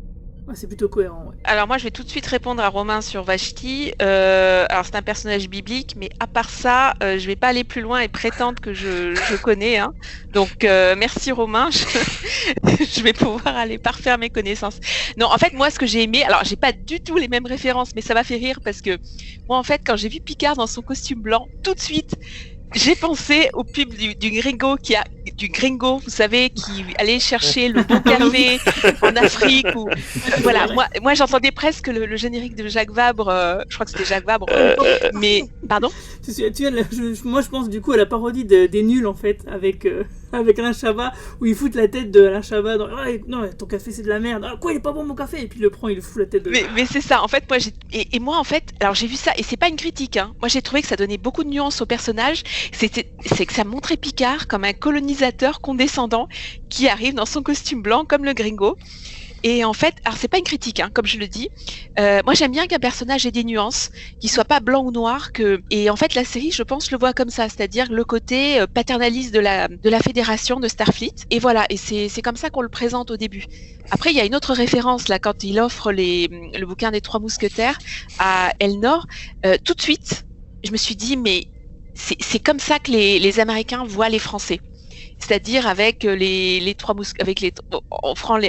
Ouais, c'est plutôt cohérent. Ouais. Alors moi je vais tout de suite répondre à Romain sur Vashti. Alors c'est un personnage biblique, mais à part ça, je vais pas aller plus loin et prétendre que je connais. Hein. Donc merci Romain, je vais pouvoir aller parfaire mes connaissances. Non, en fait moi ce que j'ai aimé, alors j'ai pas du tout les mêmes références, mais ça m'a fait rire parce que moi en fait quand j'ai vu Picard dans son costume blanc, tout de suite j'ai pensé au pub du Gringo, vous savez, qui allait chercher le bon café en Afrique. Voilà, moi j'entendais presque le générique de Jacques Vabre, je crois que c'était Jacques Vabre, mais pardon. Moi je pense du coup à la parodie des Nuls en fait, avec Alain Chabat, où il fout la tête de Alain Chabat dans non, ton café c'est de la merde, quoi il est pas bon mon café, et puis il le prend, il fout la tête de... Mais c'est ça, en fait, moi moi en fait, alors j'ai vu ça, et c'est pas une critique, hein. Moi j'ai trouvé que ça donnait beaucoup de nuances au personnage, c'est que ça montrait Picard comme un colonisateur condescendant qui arrive dans son costume blanc comme le Gringo. Et en fait, alors c'est pas une critique, hein, comme je le dis. Moi, j'aime bien qu'un personnage ait des nuances, qu'il soit pas blanc ou noir. Et en fait, la série, je pense, le voit comme ça, c'est-à-dire le côté paternaliste de la fédération de Starfleet. Et voilà, et c'est comme ça qu'on le présente au début. Après, il y a une autre référence là quand il offre le bouquin des 3 mousquetaires à Elnor. Tout de suite, je me suis dit, mais c'est comme ça que les Américains voient les Français. C'est-à-dire avec les 3 mousquetaires,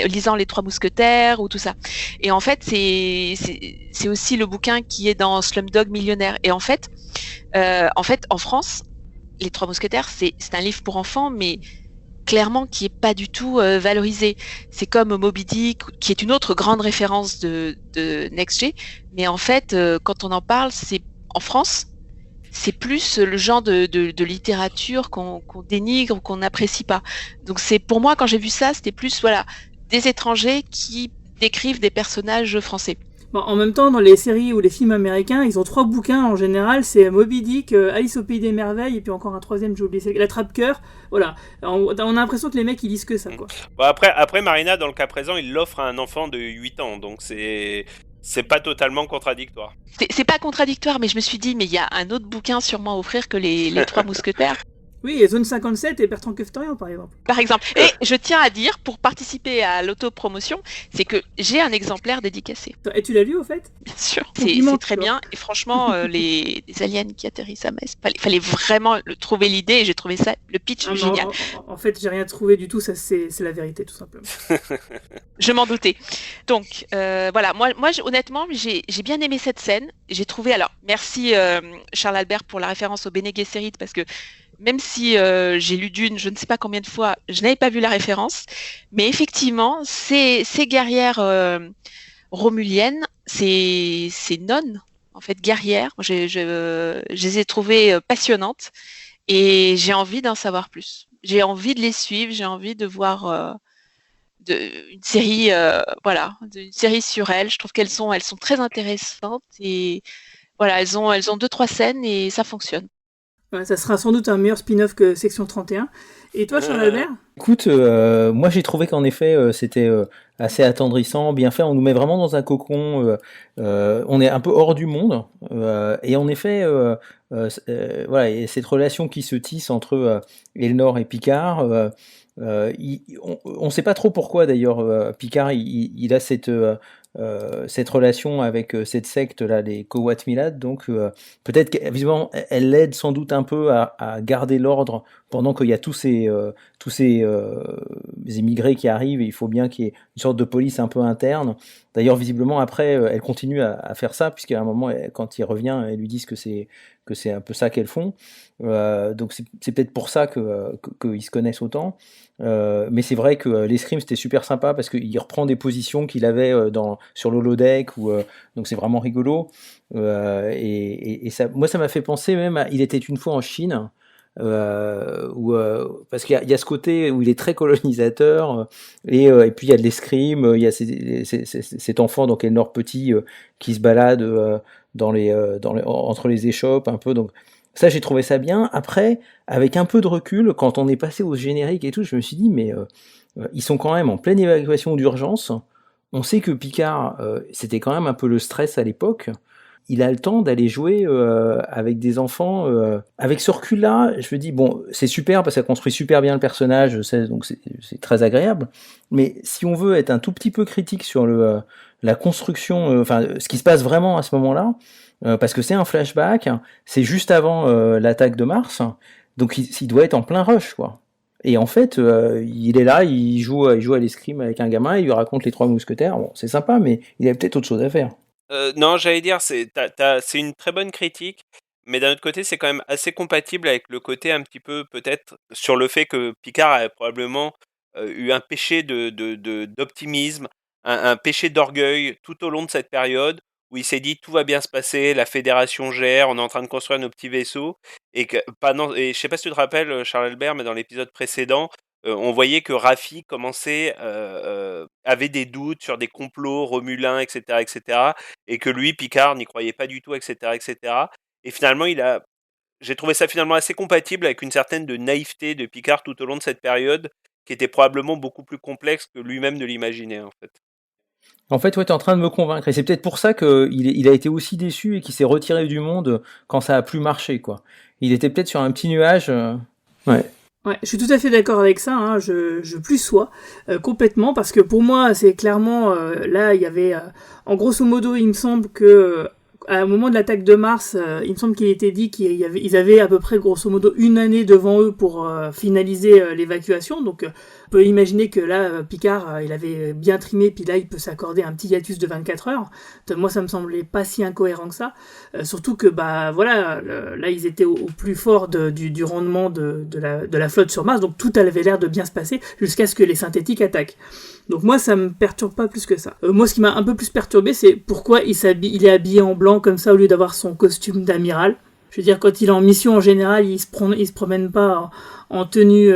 lisant les 3 mousquetaires ou tout ça. Et en fait, c'est aussi le bouquin qui est dans Slumdog Millionnaire. Et en fait, en France, les 3 mousquetaires, c'est un livre pour enfants, mais clairement qui est pas du tout valorisé. C'est comme Moby Dick, qui est une autre grande référence de NextG. Mais en fait, quand on en parle, c'est en France. C'est plus le genre de littérature qu'on dénigre ou qu'on n'apprécie pas. Donc c'est pour moi, quand j'ai vu ça, c'était plus des étrangers qui décrivent des personnages français. Bon, en même temps, dans les séries ou les films américains, ils ont 3 bouquins en général, c'est Moby Dick, Alice au Pays des Merveilles, et puis encore un troisième, j'ai oublié, c'est L'Attrape-Cœur. Voilà, on a l'impression que les mecs ils lisent que ça, quoi. Bon, après Marina, dans le cas présent, il l'offre à un enfant de 8 ans, donc c'est pas totalement contradictoire. C'est pas contradictoire, mais je me suis dit, mais il y a un autre bouquin sûrement à offrir que les 3 mousquetaires. Oui, et Zone 57 et Bertrand Keftorian, par exemple. Par exemple. Et je tiens à dire, pour participer à l'autopromotion, c'est que j'ai un exemplaire dédicacé. Et tu l'as lu, au fait ? Bien sûr, c'est très bien. Et franchement, les aliens qui atterrissent à Metz, fallait vraiment trouver l'idée, et j'ai trouvé ça, le pitch, génial. En fait, j'ai rien trouvé du tout, ça c'est la vérité, tout simplement. Je m'en doutais. Donc, voilà, moi honnêtement, j'ai bien aimé cette scène. J'ai trouvé, alors, merci Charles Albert pour la référence au Bene Gesserit, parce que même si j'ai lu Dune, je ne sais pas combien de fois, je n'avais pas vu la référence. Mais effectivement, ces guerrières romuliennes, ces nonnes, en fait, guerrières, je les ai trouvées passionnantes. Et j'ai envie d'en savoir plus. J'ai envie de les suivre, j'ai envie de voir une série, une série sur elles. Je trouve qu'elles sont très intéressantes. Et voilà, elles ont 2-3 scènes et ça fonctionne. Ouais, ça sera sans doute un meilleur spin-off que Section 31. Et toi, Charles Albert ? Écoute, moi j'ai trouvé qu'en effet c'était assez attendrissant, bien fait. On nous met vraiment dans un cocon. On est un peu hors du monde. Et en effet, voilà, et cette relation qui se tisse entre Elnor et Picard. On ne sait pas trop pourquoi d'ailleurs. Picard, il a cette relation avec cette secte là, les Kowat Milad, donc peut-être que visiblement elle l'aide sans doute un peu à garder l'ordre pendant qu'il y a tous ces immigrés qui arrivent, et il faut bien qu'il y ait une sorte de police un peu interne. D'ailleurs visiblement après elle continue à faire ça, puisqu'à un moment quand il revient elles lui disent que c'est un peu ça qu'elles font, donc c'est peut-être pour ça qu'ils se connaissent autant. Mais c'est vrai que l'escrime c'était super sympa parce qu'il reprend des positions qu'il avait sur l'holodeck, donc c'est vraiment rigolo, et ça, moi ça m'a fait penser même à Il était une fois en Chine, parce qu'il y a ce côté où il est très colonisateur, et puis il y a de l'escrime, il y a cet enfant donc Elnor petit qui se balade entre les échoppes un peu, donc ça, j'ai trouvé ça bien. Après, avec un peu de recul, quand on est passé au générique et tout, je me suis dit, mais ils sont quand même en pleine évacuation d'urgence. On sait que Picard, c'était quand même un peu le stress à l'époque. Il a le temps d'aller jouer avec des enfants. Avec ce recul-là, je me dis, bon, c'est super parce que ça construit super bien le personnage, donc c'est très agréable. Mais si on veut être un tout petit peu critique sur la construction, ce qui se passe vraiment à ce moment-là, parce que c'est un flashback, c'est juste avant l'attaque de Mars, donc il doit être en plein rush, quoi. Et en fait, il est là, il joue à l'escrime avec un gamin, il lui raconte les 3 mousquetaires. Bon, c'est sympa, mais il avait peut-être autre chose à faire. Non, j'allais dire, c'est une très bonne critique, mais d'un autre côté, c'est quand même assez compatible avec le côté un petit peu, peut-être, sur le fait que Picard a probablement eu un péché d'optimisme, un péché d'orgueil tout au long de cette période, où il s'est dit tout va bien se passer, la Fédération gère, on est en train de construire nos petits vaisseaux, et je sais pas si tu te rappelles, Charles Albert, mais dans l'épisode précédent, on voyait que Raffi avait des doutes sur des complots romulins, etc., et que lui, Picard, n'y croyait pas du tout, etc., etc. Et finalement, j'ai trouvé ça finalement assez compatible avec une certaine de naïveté de Picard tout au long de cette période, qui était probablement beaucoup plus complexe que lui-même ne l'imaginait, en fait. En fait, ouais, t'es en train de me convaincre, et c'est peut-être pour ça qu'il a été aussi déçu et qu'il s'est retiré du monde quand ça a plus marché, quoi. Il était peut-être sur un petit nuage. Ouais. Ouais, je suis tout à fait d'accord avec ça, hein, je plus sois complètement, parce que pour moi, c'est clairement, là, il y avait, en grosso modo, il me semble que, à un moment de l'attaque de Mars, il me semble qu'il était dit qu'ils avaient à peu près, grosso modo, 1 année devant eux pour finaliser l'évacuation, donc on peut imaginer que là, Picard, il avait bien trimé, puis là, il peut s'accorder un petit hiatus de 24 heures. Moi, ça me semblait pas si incohérent que ça. Surtout que, voilà, là, ils étaient au plus fort du rendement de la flotte sur Mars, donc tout avait l'air de bien se passer jusqu'à ce que les synthétiques attaquent. Donc moi, ça me perturbe pas plus que ça. Moi, ce qui m'a un peu plus perturbé, c'est pourquoi il est habillé en blanc comme ça au lieu d'avoir son costume d'amiral. Je veux dire, quand il est en mission, en général, il se promène pas en tenue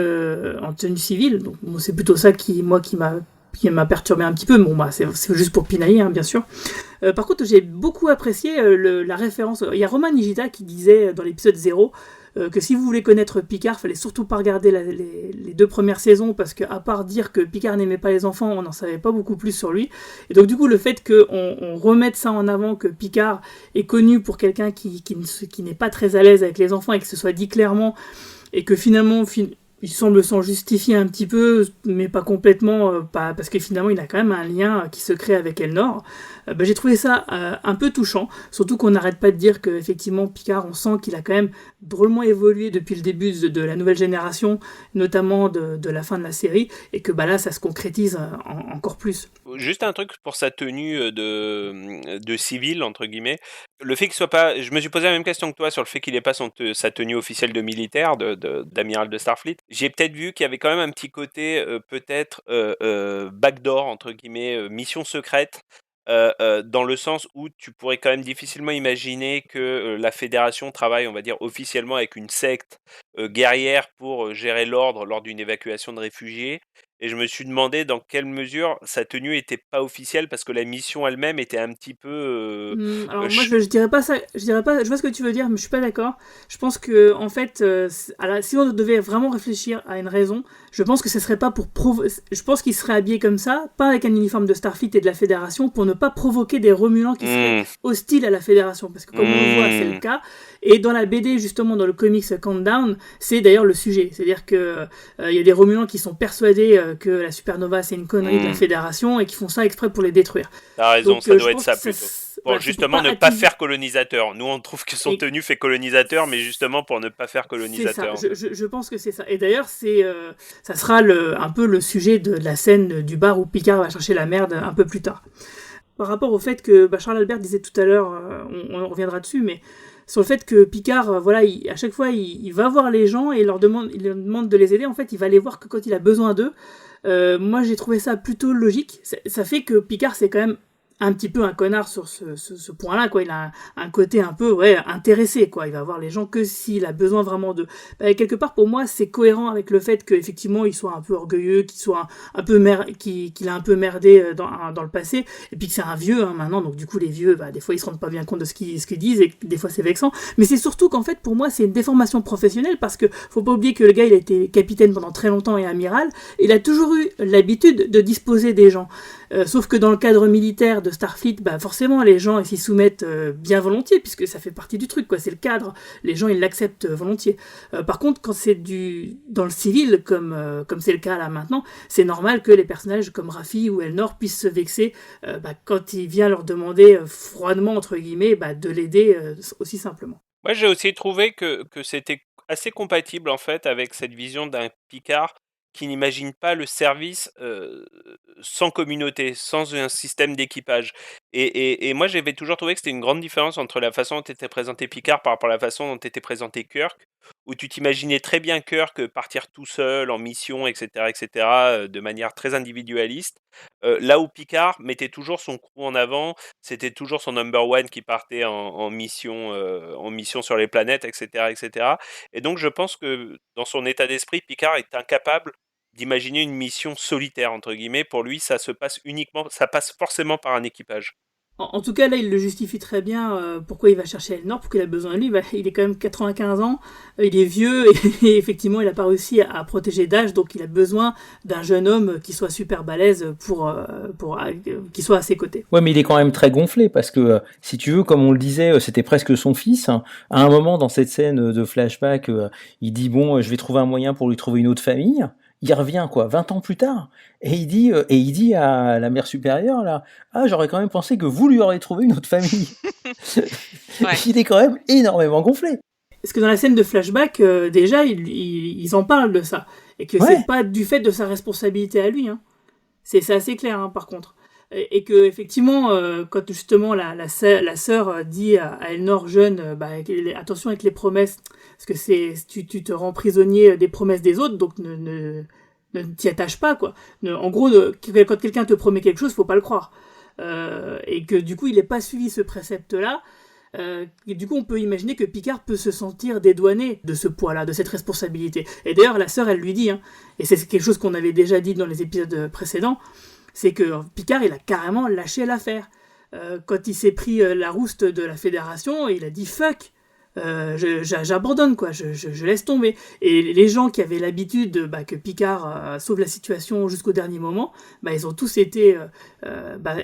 civile. Donc, c'est plutôt ça qui m'a qui m'a perturbé un petit peu. Bon, c'est juste pour pinailler, bien sûr. Par contre, j'ai beaucoup apprécié la référence. Il y a Roman Nigita qui disait dans l'épisode 0 que si vous voulez connaître Picard, fallait surtout pas regarder les 2 premières saisons, parce qu'à part dire que Picard n'aimait pas les enfants, on n'en savait pas beaucoup plus sur lui. Et donc du coup, le fait qu'on remette ça en avant, que Picard est connu pour quelqu'un qui n'est pas très à l'aise avec les enfants, et que ce soit dit clairement, et que finalement... il semble s'en justifier un petit peu, mais pas complètement, parce que finalement il a quand même un lien qui se crée avec Elnor. J'ai trouvé ça un peu touchant, surtout qu'on n'arrête pas de dire qu'effectivement Picard, on sent qu'il a quand même drôlement évolué depuis le début de la nouvelle génération, notamment de la fin de la série, et que là ça se concrétise encore plus. Juste un truc pour sa tenue de civil, entre guillemets. Le fait qu'il soit pas... Je me suis posé la même question que toi sur le fait qu'il n'ait pas sa tenue officielle de militaire, d'amiral de Starfleet. J'ai peut-être vu qu'il y avait quand même un petit côté, peut-être, backdoor, entre guillemets, mission secrète, dans le sens où tu pourrais quand même difficilement imaginer que la Fédération travaille, on va dire, officiellement avec une secte guerrière pour gérer l'ordre lors d'une évacuation de réfugiés. Et je me suis demandé dans quelle mesure sa tenue était pas officielle, parce que la mission elle-même était un petit peu... Alors moi je dirais pas ça, je vois ce que tu veux dire, mais je suis pas d'accord. Je pense que en fait, si on devait vraiment réfléchir à une raison, je pense que ce serait pas pour je pense qu'il serait habillé comme ça, pas avec un uniforme de Starfleet et de la Fédération, pour ne pas provoquer des Romulans qui seraient hostiles à la Fédération, parce que comme on le voit, c'est le cas. Et dans la BD, justement, dans le comics Countdown, c'est d'ailleurs le sujet. C'est-à-dire que y a des Romulans qui sont persuadés que la supernova c'est une connerie de la Fédération et qui font ça exprès pour les détruire. T'as raison, donc, ça doit être ça plutôt. Pour voilà, justement ne pas faire colonisateur. Nous on trouve que son tenue fait colonisateur, mais justement pour ne pas faire colonisateur. C'est ça. Je pense que c'est ça. Et d'ailleurs, ça sera un peu le sujet de la scène du bar où Picard va chercher la merde un peu plus tard. Par rapport au fait que Charles Albert disait tout à l'heure, on reviendra dessus, mais sur le fait que Picard, à chaque fois, il va voir les gens et il leur demande de les aider. En fait, il va les voir que quand il a besoin d'eux. Moi, j'ai trouvé ça plutôt logique. Ça fait que Picard, c'est quand même un petit peu un connard sur ce point-là, quoi. Il a un côté un peu, intéressé, quoi. Il va voir les gens que s'il a besoin vraiment d'eux. Quelque part, pour moi, c'est cohérent avec le fait qu'effectivement, il soit un peu orgueilleux, qu'il a un peu merdé dans le passé, et puis que c'est un vieux, maintenant, donc du coup, les vieux, des fois, ils se rendent pas bien compte de ce qu'ils disent, et des fois, c'est vexant. Mais c'est surtout qu'en fait, pour moi, c'est une déformation professionnelle, parce que faut pas oublier que le gars, il a été capitaine pendant très longtemps et amiral, et il a toujours eu l'habitude de disposer des gens. Sauf que dans le cadre militaire de Starfleet, forcément les gens ils s'y soumettent bien volontiers, puisque ça fait partie du truc, quoi. C'est le cadre, les gens ils l'acceptent volontiers. Par contre, quand c'est dans le civil, comme c'est le cas là maintenant, c'est normal que les personnages comme Raffi ou Elnor puissent se vexer quand il vient leur demander froidement, entre guillemets, de l'aider aussi simplement. Moi j'ai aussi trouvé que c'était assez compatible en fait avec cette vision d'un Picard qui n'imagine pas le service sans communauté, sans un système d'équipage. Et moi, j'avais toujours trouvé que c'était une grande différence entre la façon dont était présenté Picard par rapport à la façon dont était présenté Kirk, où tu t'imaginais très bien Kirk partir tout seul en mission, etc., de manière très individualiste. Là où Picard mettait toujours son crew en avant, c'était toujours son number one qui partait en mission sur les planètes, etc. Et donc, je pense que dans son état d'esprit, Picard est incapable d'imaginer une mission solitaire, entre guillemets. Pour lui, ça passe forcément par un équipage. En tout cas, là, il le justifie très bien pourquoi il va chercher Elnor, pourquoi il a besoin de lui. Il est quand même 95 ans, il est vieux, et effectivement, il n'a pas réussi à protéger Dash, donc il a besoin d'un jeune homme qui soit super balèze pour qu'il soit à ses côtés. Ouais, mais il est quand même très gonflé, parce que, si tu veux, comme on le disait, c'était presque son fils. À un moment, dans cette scène de flashback, il dit, bon, je vais trouver un moyen pour lui trouver une autre famille. Il revient 20 ans plus tard, et il dit à la mère supérieure là, j'aurais quand même pensé que vous lui auriez trouvé une autre famille. Ouais. Il est quand même énormément gonflé. Parce que dans la scène de flashback, déjà ils en parlent de ça, et que c'est pas du fait de sa responsabilité à lui. C'est assez clair, par contre. Et que effectivement, quand justement la sœur dit à Elnor jeune, attention avec les promesses, parce que tu te rends prisonnier des promesses des autres, donc ne t'y attache pas, quoi. En gros, quand quelqu'un te promet quelque chose, faut pas le croire. Et que du coup, il n'ait pas suivi ce précepte-là. Et du coup, on peut imaginer que Picard peut se sentir dédouané de ce poids-là, de cette responsabilité. Et d'ailleurs, la sœur, elle lui dit, et c'est quelque chose qu'on avait déjà dit dans les épisodes précédents, c'est que Picard, il a carrément lâché l'affaire. Quand il s'est pris la rouste de la Fédération, il a dit « fuck ». J'abandonne, quoi, je laisse tomber. Et les gens qui avaient l'habitude que Picard sauve la situation jusqu'au dernier moment, ils ont tous été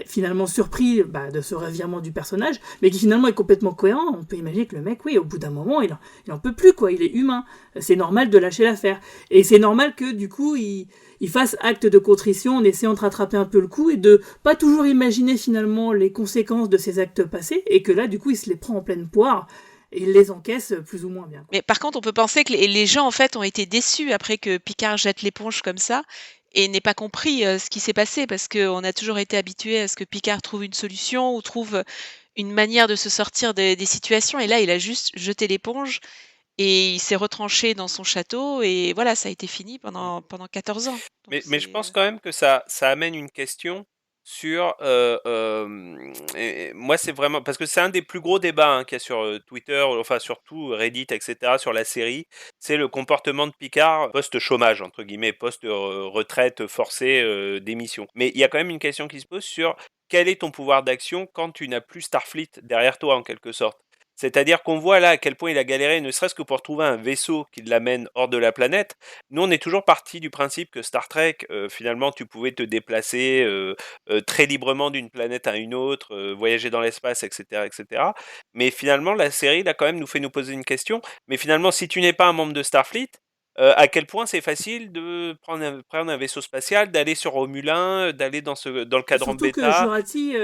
finalement surpris de ce revirement du personnage, mais qui finalement est complètement cohérent. On peut imaginer que le mec, oui, au bout d'un moment, il en peut plus, quoi, il est humain. C'est normal de lâcher l'affaire. Et c'est normal que, du coup, il fasse acte de contrition en essayant de rattraper un peu le coup et de pas toujours imaginer finalement les conséquences de ses actes passés, et que là, du coup, il se les prend en pleine poire. Et il les encaisse plus ou moins bien. Mais par contre, on peut penser que les gens, en fait, ont été déçus après que Picard jette l'éponge comme ça et n'ait pas compris ce qui s'est passé, parce qu'on a toujours été habitué à ce que Picard trouve une solution ou trouve une manière de se sortir des situations. Et là, il a juste jeté l'éponge et il s'est retranché dans son château. Et voilà, ça a été fini pendant 14 ans. Donc Mais je pense quand même que ça amène une question sur et moi c'est vraiment parce que c'est un des plus gros débats qu'il y a sur Twitter, enfin surtout Reddit, etc., sur la série, c'est le comportement de Picard post-chômage, entre guillemets, post-retraite forcée d'émission. Mais il y a quand même une question qui se pose sur quel est ton pouvoir d'action quand tu n'as plus Starfleet derrière toi, en quelque sorte. C'est-à-dire qu'on voit là à quel point il a galéré, ne serait-ce que pour trouver un vaisseau qui l'amène hors de la planète. Nous, on est toujours parti du principe que Star Trek, finalement, tu pouvais te déplacer très librement d'une planète à une autre, voyager dans l'espace, etc., etc. Mais finalement, la série, là, quand même, nous fait nous poser une question. Mais finalement, si tu n'es pas un membre de Starfleet, à quel point c'est facile de prendre un vaisseau spatial, d'aller sur Romulin, d'aller dans le cadran Surtout bêta. Surtout que Jurati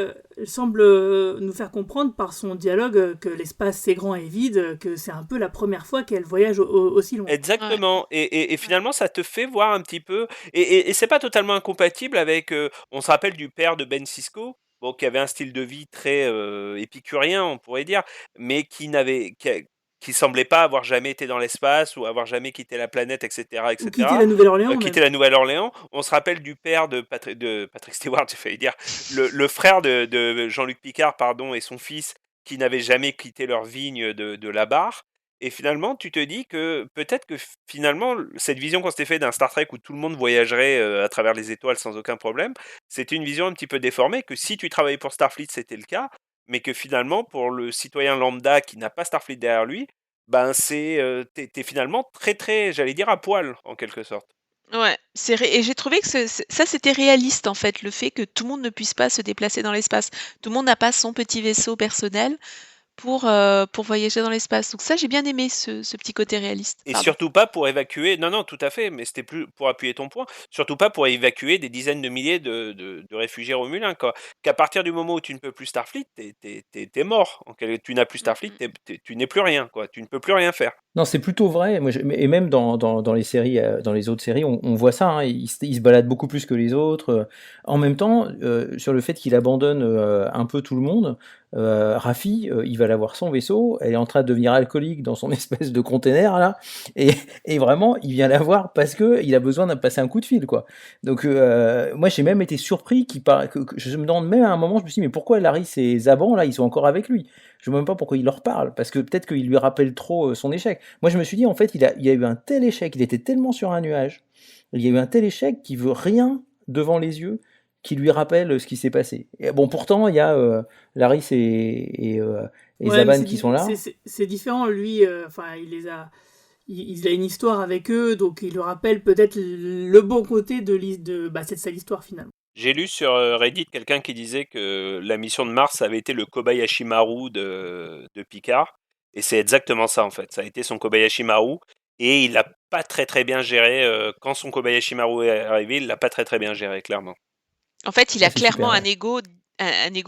semble nous faire comprendre par son dialogue que l'espace c'est grand et vide, que c'est un peu la première fois qu'elle voyage aussi loin. Exactement, et finalement ça te fait voir un petit peu, et c'est pas totalement incompatible avec, on se rappelle du père de Ben Sisko, bon, qui avait un style de vie très épicurien, on pourrait dire, mais qui semblait pas avoir jamais été dans l'espace ou avoir jamais quitté la planète, etc., etc. Ou quitter la Nouvelle-Orléans. Quitter la Nouvelle-Orléans. On se rappelle du père de Patrick Stewart, j'ai failli dire, le frère de Jean-Luc Picard, pardon, et son fils, qui n'avaient jamais quitté leur vigne de la barre. Et finalement, tu te dis que peut-être que finalement, cette vision qu'on s'était fait d'un Star Trek où tout le monde voyagerait à travers les étoiles sans aucun problème, c'était une vision un petit peu déformée, que si tu travaillais pour Starfleet, c'était le cas, mais que finalement, pour le citoyen lambda qui n'a pas Starfleet derrière lui, ben t'es finalement très très, j'allais dire, à poil, en quelque sorte. Ouais, et j'ai trouvé que ça c'était réaliste en fait, le fait que tout le monde ne puisse pas se déplacer dans l'espace. Tout le monde n'a pas son petit vaisseau personnel pour voyager dans l'espace. Donc ça, j'ai bien aimé ce petit côté réaliste. Et Pardon. surtout pas pour évacuer, non, tout à fait, mais c'était plus pour appuyer ton point, surtout pas pour évacuer des dizaines de milliers de réfugiés romulins, quoi. Qu'à partir du moment où tu ne peux plus Starfleet, t'es mort. Tu n'as plus Starfleet, tu n'es plus rien, quoi. Tu ne peux plus rien faire. Non, c'est plutôt vrai. Et même dans les séries, dans les autres séries, on voit ça. Hein, il se balade beaucoup plus que les autres. En même temps, sur le fait qu'il abandonne un peu tout le monde, Raffi, il va l'avoir son vaisseau. Elle est en train de devenir alcoolique dans son espèce de container là, et vraiment, il vient la voir parce que il a besoin de passer un coup de fil, quoi. Donc, moi, j'ai même été surpris que je me demande même à un moment, je me suis dit, mais pourquoi Laris et Zaban là, ils sont encore avec lui? Je ne sais même pas pourquoi il leur parle, parce que peut-être qu'il lui rappelle trop son échec. Moi, je me suis dit, en fait, il a eu un tel échec, il était tellement sur un nuage, il y a eu un tel échec qu'il veut rien devant les yeux qui lui rappelle ce qui s'est passé. Et bon, pourtant, il y a Laris et Zaban qui sont là. C'est différent, lui, il a une histoire avec eux, donc il leur rappelle peut-être le bon côté de cette sale histoire, finalement. J'ai lu sur Reddit quelqu'un qui disait que la mission de Mars avait été le Kobayashi Maru de Picard. Et c'est exactement ça, en fait. Ça a été son Kobayashi Maru. Et il l'a pas très très bien géré. Quand son Kobayashi Maru est arrivé, il l'a pas très très bien géré, clairement. En fait, il a clairement un ego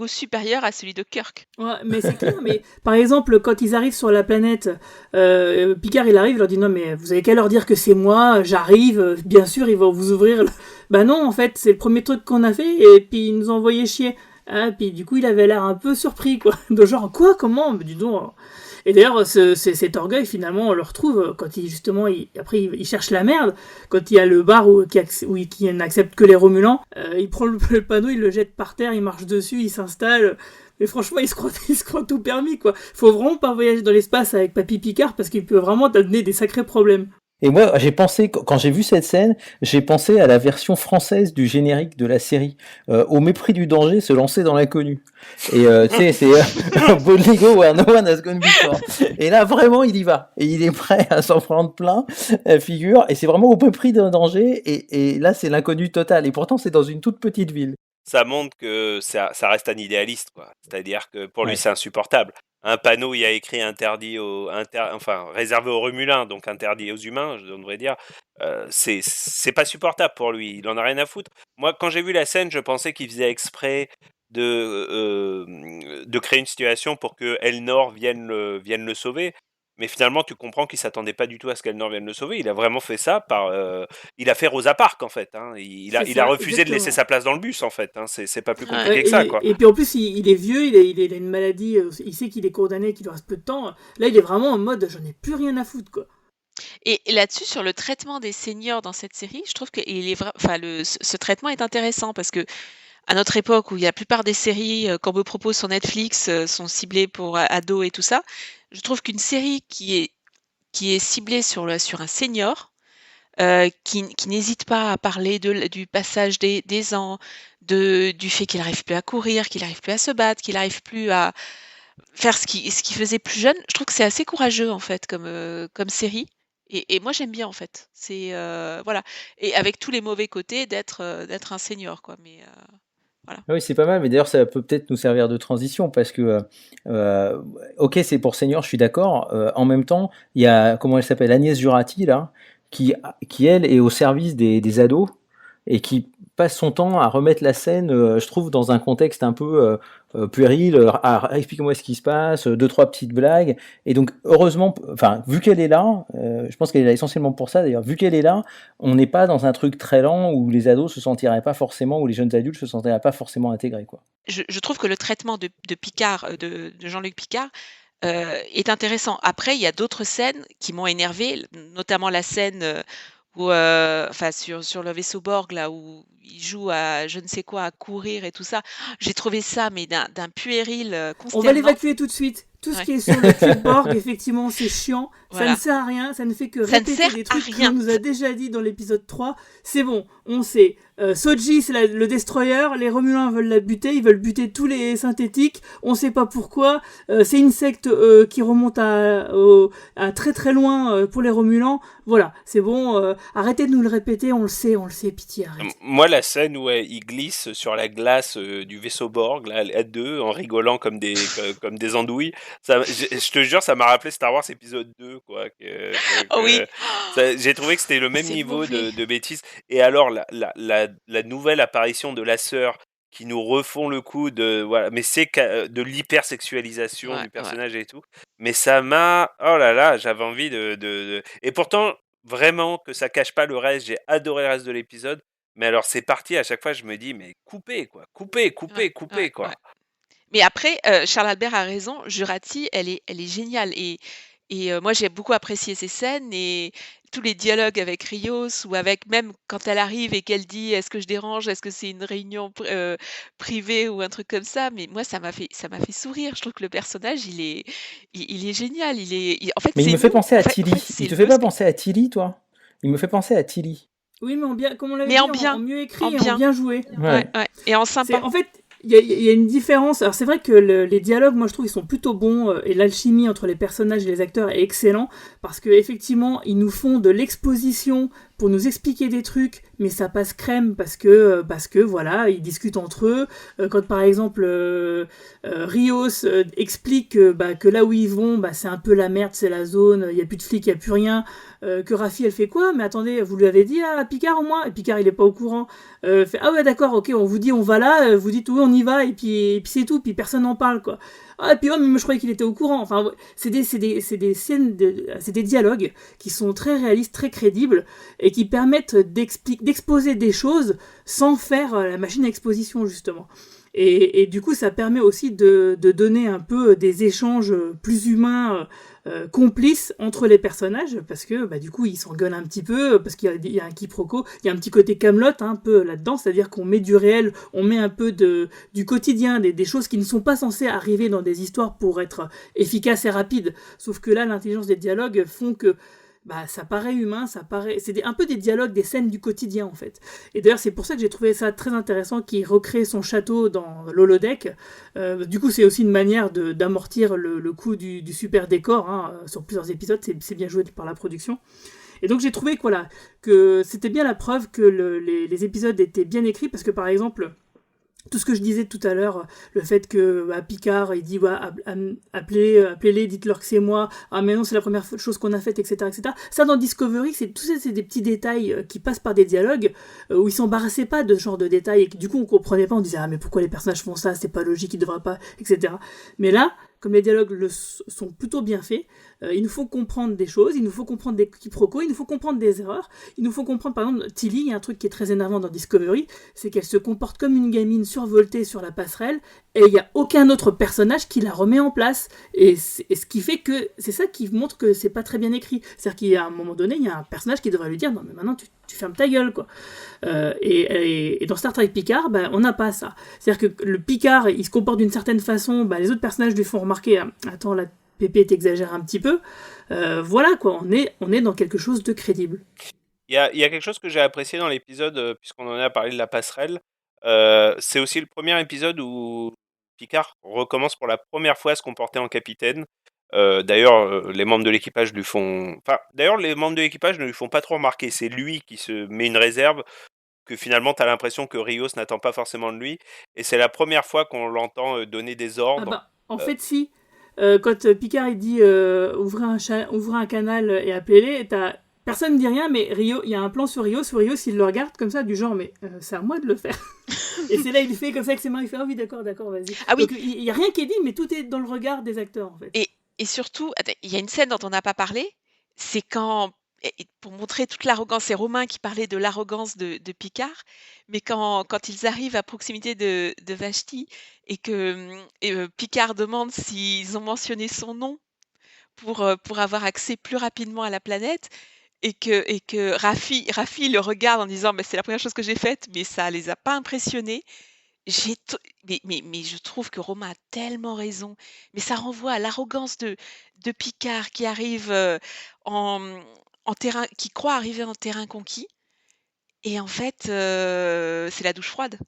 supérieur à celui de Kirk. Ouais, mais c'est clair. Mais par exemple, quand ils arrivent sur la planète, Picard il arrive, il leur dit non mais vous avez qu'à leur dire que c'est moi, j'arrive, bien sûr ils vont vous ouvrir. Bah non, en fait c'est le premier truc qu'on a fait et puis ils nous ont envoyé chier. Ah, puis du coup il avait l'air un peu surpris quoi, de genre quoi, comment, mais dis donc. Et d'ailleurs, cet orgueil, finalement, on le retrouve quand après il cherche la merde. Quand il y a le bar qui n'accepte que les Romulans, il prend le panneau, il le jette par terre, il marche dessus, il s'installe. Mais franchement, il se croit tout permis, quoi. Faut vraiment pas voyager dans l'espace avec Papy Picard parce qu'il peut vraiment t'amener des sacrés problèmes. Et moi, j'ai pensé, quand j'ai vu cette scène, j'ai pensé à la version française du générique de la série. Au mépris du danger, se lancer dans l'inconnu. Et tu sais, c'est Boldly Go where no one has gone before. Et là, vraiment, il y va. Et il est prêt à s'en prendre plein la figure. Et c'est vraiment au mépris d'un danger. Et là, c'est l'inconnu total. Et pourtant, c'est dans une toute petite ville. Ça montre que ça reste un idéaliste, quoi. C'est-à-dire que pour lui, Ouais. c'est insupportable. Un panneau, il y a écrit interdit enfin réservé aux Romulins, donc interdit aux humains, je devrais dire. C'est pas supportable pour lui. Il en a rien à foutre. Moi, quand j'ai vu la scène, je pensais qu'il faisait exprès de créer une situation pour que Elnor vienne le sauver. Mais finalement, tu comprends qu'il s'attendait pas du tout à ce qu'Elnor vienne le sauver. Il a vraiment fait ça il a fait Rosa Parks, en fait. Hein. Il a refusé de laisser sa place dans le bus, en fait. Hein. C'est pas plus compliqué que ça, quoi. Et puis en plus, il est vieux, il a une maladie, il sait qu'il est condamné, qu'il lui reste peu de temps. Là, il est vraiment en mode j'en ai plus rien à foutre, quoi. Et là-dessus, sur le traitement des seniors dans cette série, je trouve que ce traitement est intéressant parce que à notre époque où il y a la plupart des séries qu'on me propose sur Netflix sont ciblées pour ados et tout ça, je trouve qu'une série qui est ciblée sur un senior, qui n'hésite pas à parler du passage des ans, du fait qu'il n'arrive plus à courir, qu'il n'arrive plus à se battre, qu'il n'arrive plus à faire ce qu'il faisait plus jeune, je trouve que c'est assez courageux en fait comme série. Et moi j'aime bien en fait. C'est voilà. Et avec tous les mauvais côtés d'être un senior quoi. Mais voilà. Oui, c'est pas mal, mais d'ailleurs, ça peut peut-être nous servir de transition parce que, ok, c'est pour senior, je suis d'accord. En même temps, il y a, comment elle s'appelle, Agnès Jurati, là, qui elle, est au service des ados et qui passe son temps à remettre la scène, je trouve, dans un contexte un peu puéril, explique-moi ce qui se passe, 2-3 petites blagues. Et donc, heureusement, enfin, vu qu'elle est là, je pense qu'elle est là essentiellement pour ça d'ailleurs, vu qu'elle est là, on n'est pas dans un truc très lent où les ados se sentiraient pas forcément, ou les jeunes adultes se sentiraient pas forcément intégrés, quoi. Je trouve que le traitement de Picard, de Jean-Luc Picard, est intéressant. Après, il y a d'autres scènes qui m'ont énervé, notamment la scène où, sur le vaisseau Borg, là, où il joue à je ne sais quoi, à courir et tout ça. J'ai trouvé ça, mais d'un puéril consternant. On va l'évacuer tout de suite. Tout ce qui est sur le cube Borg, effectivement, c'est chiant. Voilà. Ça ne sert à rien. Ça ne fait que répéter des trucs qu'on nous a déjà dit dans l'épisode 3. C'est bon, on sait. Soji, c'est le destroyer. Les Romulans veulent la buter. Ils veulent buter tous les synthétiques. On sait pas pourquoi. C'est une secte qui remonte à très très loin pour les Romulans. Voilà, c'est bon. Arrêtez de nous le répéter. On le sait, pitié, arrête. Moi, la scène où il glisse sur la glace du vaisseau Borg, là, à deux, en rigolant comme des andouilles, je te jure, ça m'a rappelé Star Wars épisode 2, quoi. Oh oui. J'ai trouvé que c'était le même niveau de bêtises. Et alors, la nouvelle apparition de la sœur qui nous refont le coup voilà, mais c'est de l'hypersexualisation du personnage et tout. Mais ça m'a, oh là là, j'avais envie et pourtant, vraiment que ça cache pas le reste. J'ai adoré le reste de l'épisode. Mais alors, c'est parti, à chaque fois, je me dis, mais coupez, quoi. Coupez, quoi. Ouais. Mais après, Charles Albert a raison, Jurati, elle est géniale. Et moi, j'ai beaucoup apprécié ces scènes et tous les dialogues avec Rios ou avec même quand elle arrive et qu'elle dit est-ce que je dérange, est-ce que c'est une réunion privée ou un truc comme ça. Mais moi, ça m'a fait sourire. Je trouve que le personnage, il est génial. En fait, mais il me fait penser à Tilly. Il te fait pas penser à Tilly, toi? Il me fait penser à Tilly. Oui, mais comme on l'avait dit, en mieux écrit et en bien joué. Ouais. Et en sympa. En fait, il y a une différence. Alors c'est vrai que les dialogues, moi je trouve, ils sont plutôt bons et l'alchimie entre les personnages et les acteurs est excellent parce que effectivement, ils nous font de l'exposition pour nous expliquer des trucs, mais ça passe crème parce que voilà, ils discutent entre eux. Quand par exemple Rios explique que là où ils vont, c'est un peu la merde, c'est la zone, il y a plus de flics, il y a plus rien. Que Raffi elle fait quoi? Mais attendez, vous lui avez dit à Picard au moins? Et Picard il est pas au courant. Fait ah ouais d'accord, ok, on vous dit on va là, vous dites oui on y va et puis c'est tout, puis personne n'en parle quoi. Ah et puis mais je croyais qu'il était au courant. Enfin c'est des scènes c'est des dialogues qui sont très réalistes, très crédibles et qui permettent d'exposer des choses sans faire la machine à exposition justement. Et du coup ça permet aussi de donner un peu des échanges plus humains. Complices entre les personnages parce que du coup ils s'engueulent un petit peu parce qu'il y a un quiproquo, il y a un petit côté Kaamelott un peu là-dedans, c'est-à-dire qu'on met du réel, on met un peu du quotidien, des choses qui ne sont pas censées arriver dans des histoires pour être efficaces et rapides, sauf que là l'intelligence des dialogues font que bah ça paraît humain, c'est un peu des dialogues, des scènes du quotidien en fait. Et d'ailleurs c'est pour ça que j'ai trouvé ça très intéressant qu'il recrée son château dans l'holodeck. Du coup c'est aussi une manière d'amortir le coût du super décor, hein, sur plusieurs épisodes, c'est bien joué par la production. Et donc j'ai trouvé que c'était bien la preuve que les épisodes étaient bien écrits, parce que par exemple, tout ce que je disais tout à l'heure, le fait que Picard, il dit appelez-les, dites-leur que c'est moi, ah mais non c'est la première chose qu'on a faite, etc., etc. Ça dans Discovery, c'est des petits détails qui passent par des dialogues où ils s'embarrassaient pas de ce genre de détails, et que du coup on comprenait pas, on disait ah mais pourquoi les personnages font ça, c'est pas logique, ils devraient pas, etc. Mais là, comme les dialogues sont plutôt bien faits, il nous faut comprendre des choses, il nous faut comprendre des quiproquos, il nous faut comprendre des erreurs, il nous faut comprendre, par exemple, Tilly, il y a un truc qui est très énervant dans Discovery, c'est qu'elle se comporte comme une gamine survoltée sur la passerelle, et il n'y a aucun autre personnage qui la remet en place. Et ce qui fait que, c'est ça qui montre que c'est pas très bien écrit. C'est-à-dire qu'à un moment donné, il y a un personnage qui devrait lui dire, non mais maintenant tu fermes ta gueule, quoi. Et dans Star Trek Picard, on n'a pas ça. C'est-à-dire que le Picard, il se comporte d'une certaine façon, les autres personnages lui font remarquer, attends, la Pépé t'exagère un petit peu. Voilà, quoi, on est dans quelque chose de crédible. Il y a quelque chose que j'ai apprécié dans l'épisode, puisqu'on en a parlé de la passerelle. C'est aussi le premier épisode où Picard recommence pour la première fois à se comporter en capitaine. D'ailleurs, les membres de l'équipage lui font... Enfin, d'ailleurs, les membres de l'équipage ne lui font pas trop remarquer. C'est lui qui se met une réserve que finalement, t'as l'impression que Rios n'attend pas forcément de lui. Et c'est la première fois qu'on l'entend donner des ordres. En fait, si. Quand Picard il dit ouvrez un canal et appelez-les, personne ne dit rien, mais Rio, il y a un plan sur Rios il le regarde comme ça, du genre, mais c'est à moi de le faire. Et c'est là, il fait comme ça avec ses mains, il fait ah oui, d'accord, vas-y. Ah oui. Donc il n'y a rien qui est dit, mais tout est dans le regard des acteurs, en fait. Et surtout, il y a une scène dont on n'a pas parlé, c'est quand, pour montrer toute l'arrogance, c'est Romain qui parlait de l'arrogance de Picard, mais quand ils arrivent à proximité de Vashti et que Picard demande s'ils ont mentionné son nom pour avoir accès plus rapidement à la planète, et que Raffi le regarde en disant c'est la première chose que j'ai faite, mais ça les a pas impressionnés. Mais je trouve que Romain a tellement raison. Mais ça renvoie à l'arrogance de Picard qui arrive en terrain, qui croit arriver en terrain conquis. Et en fait, c'est la douche froide.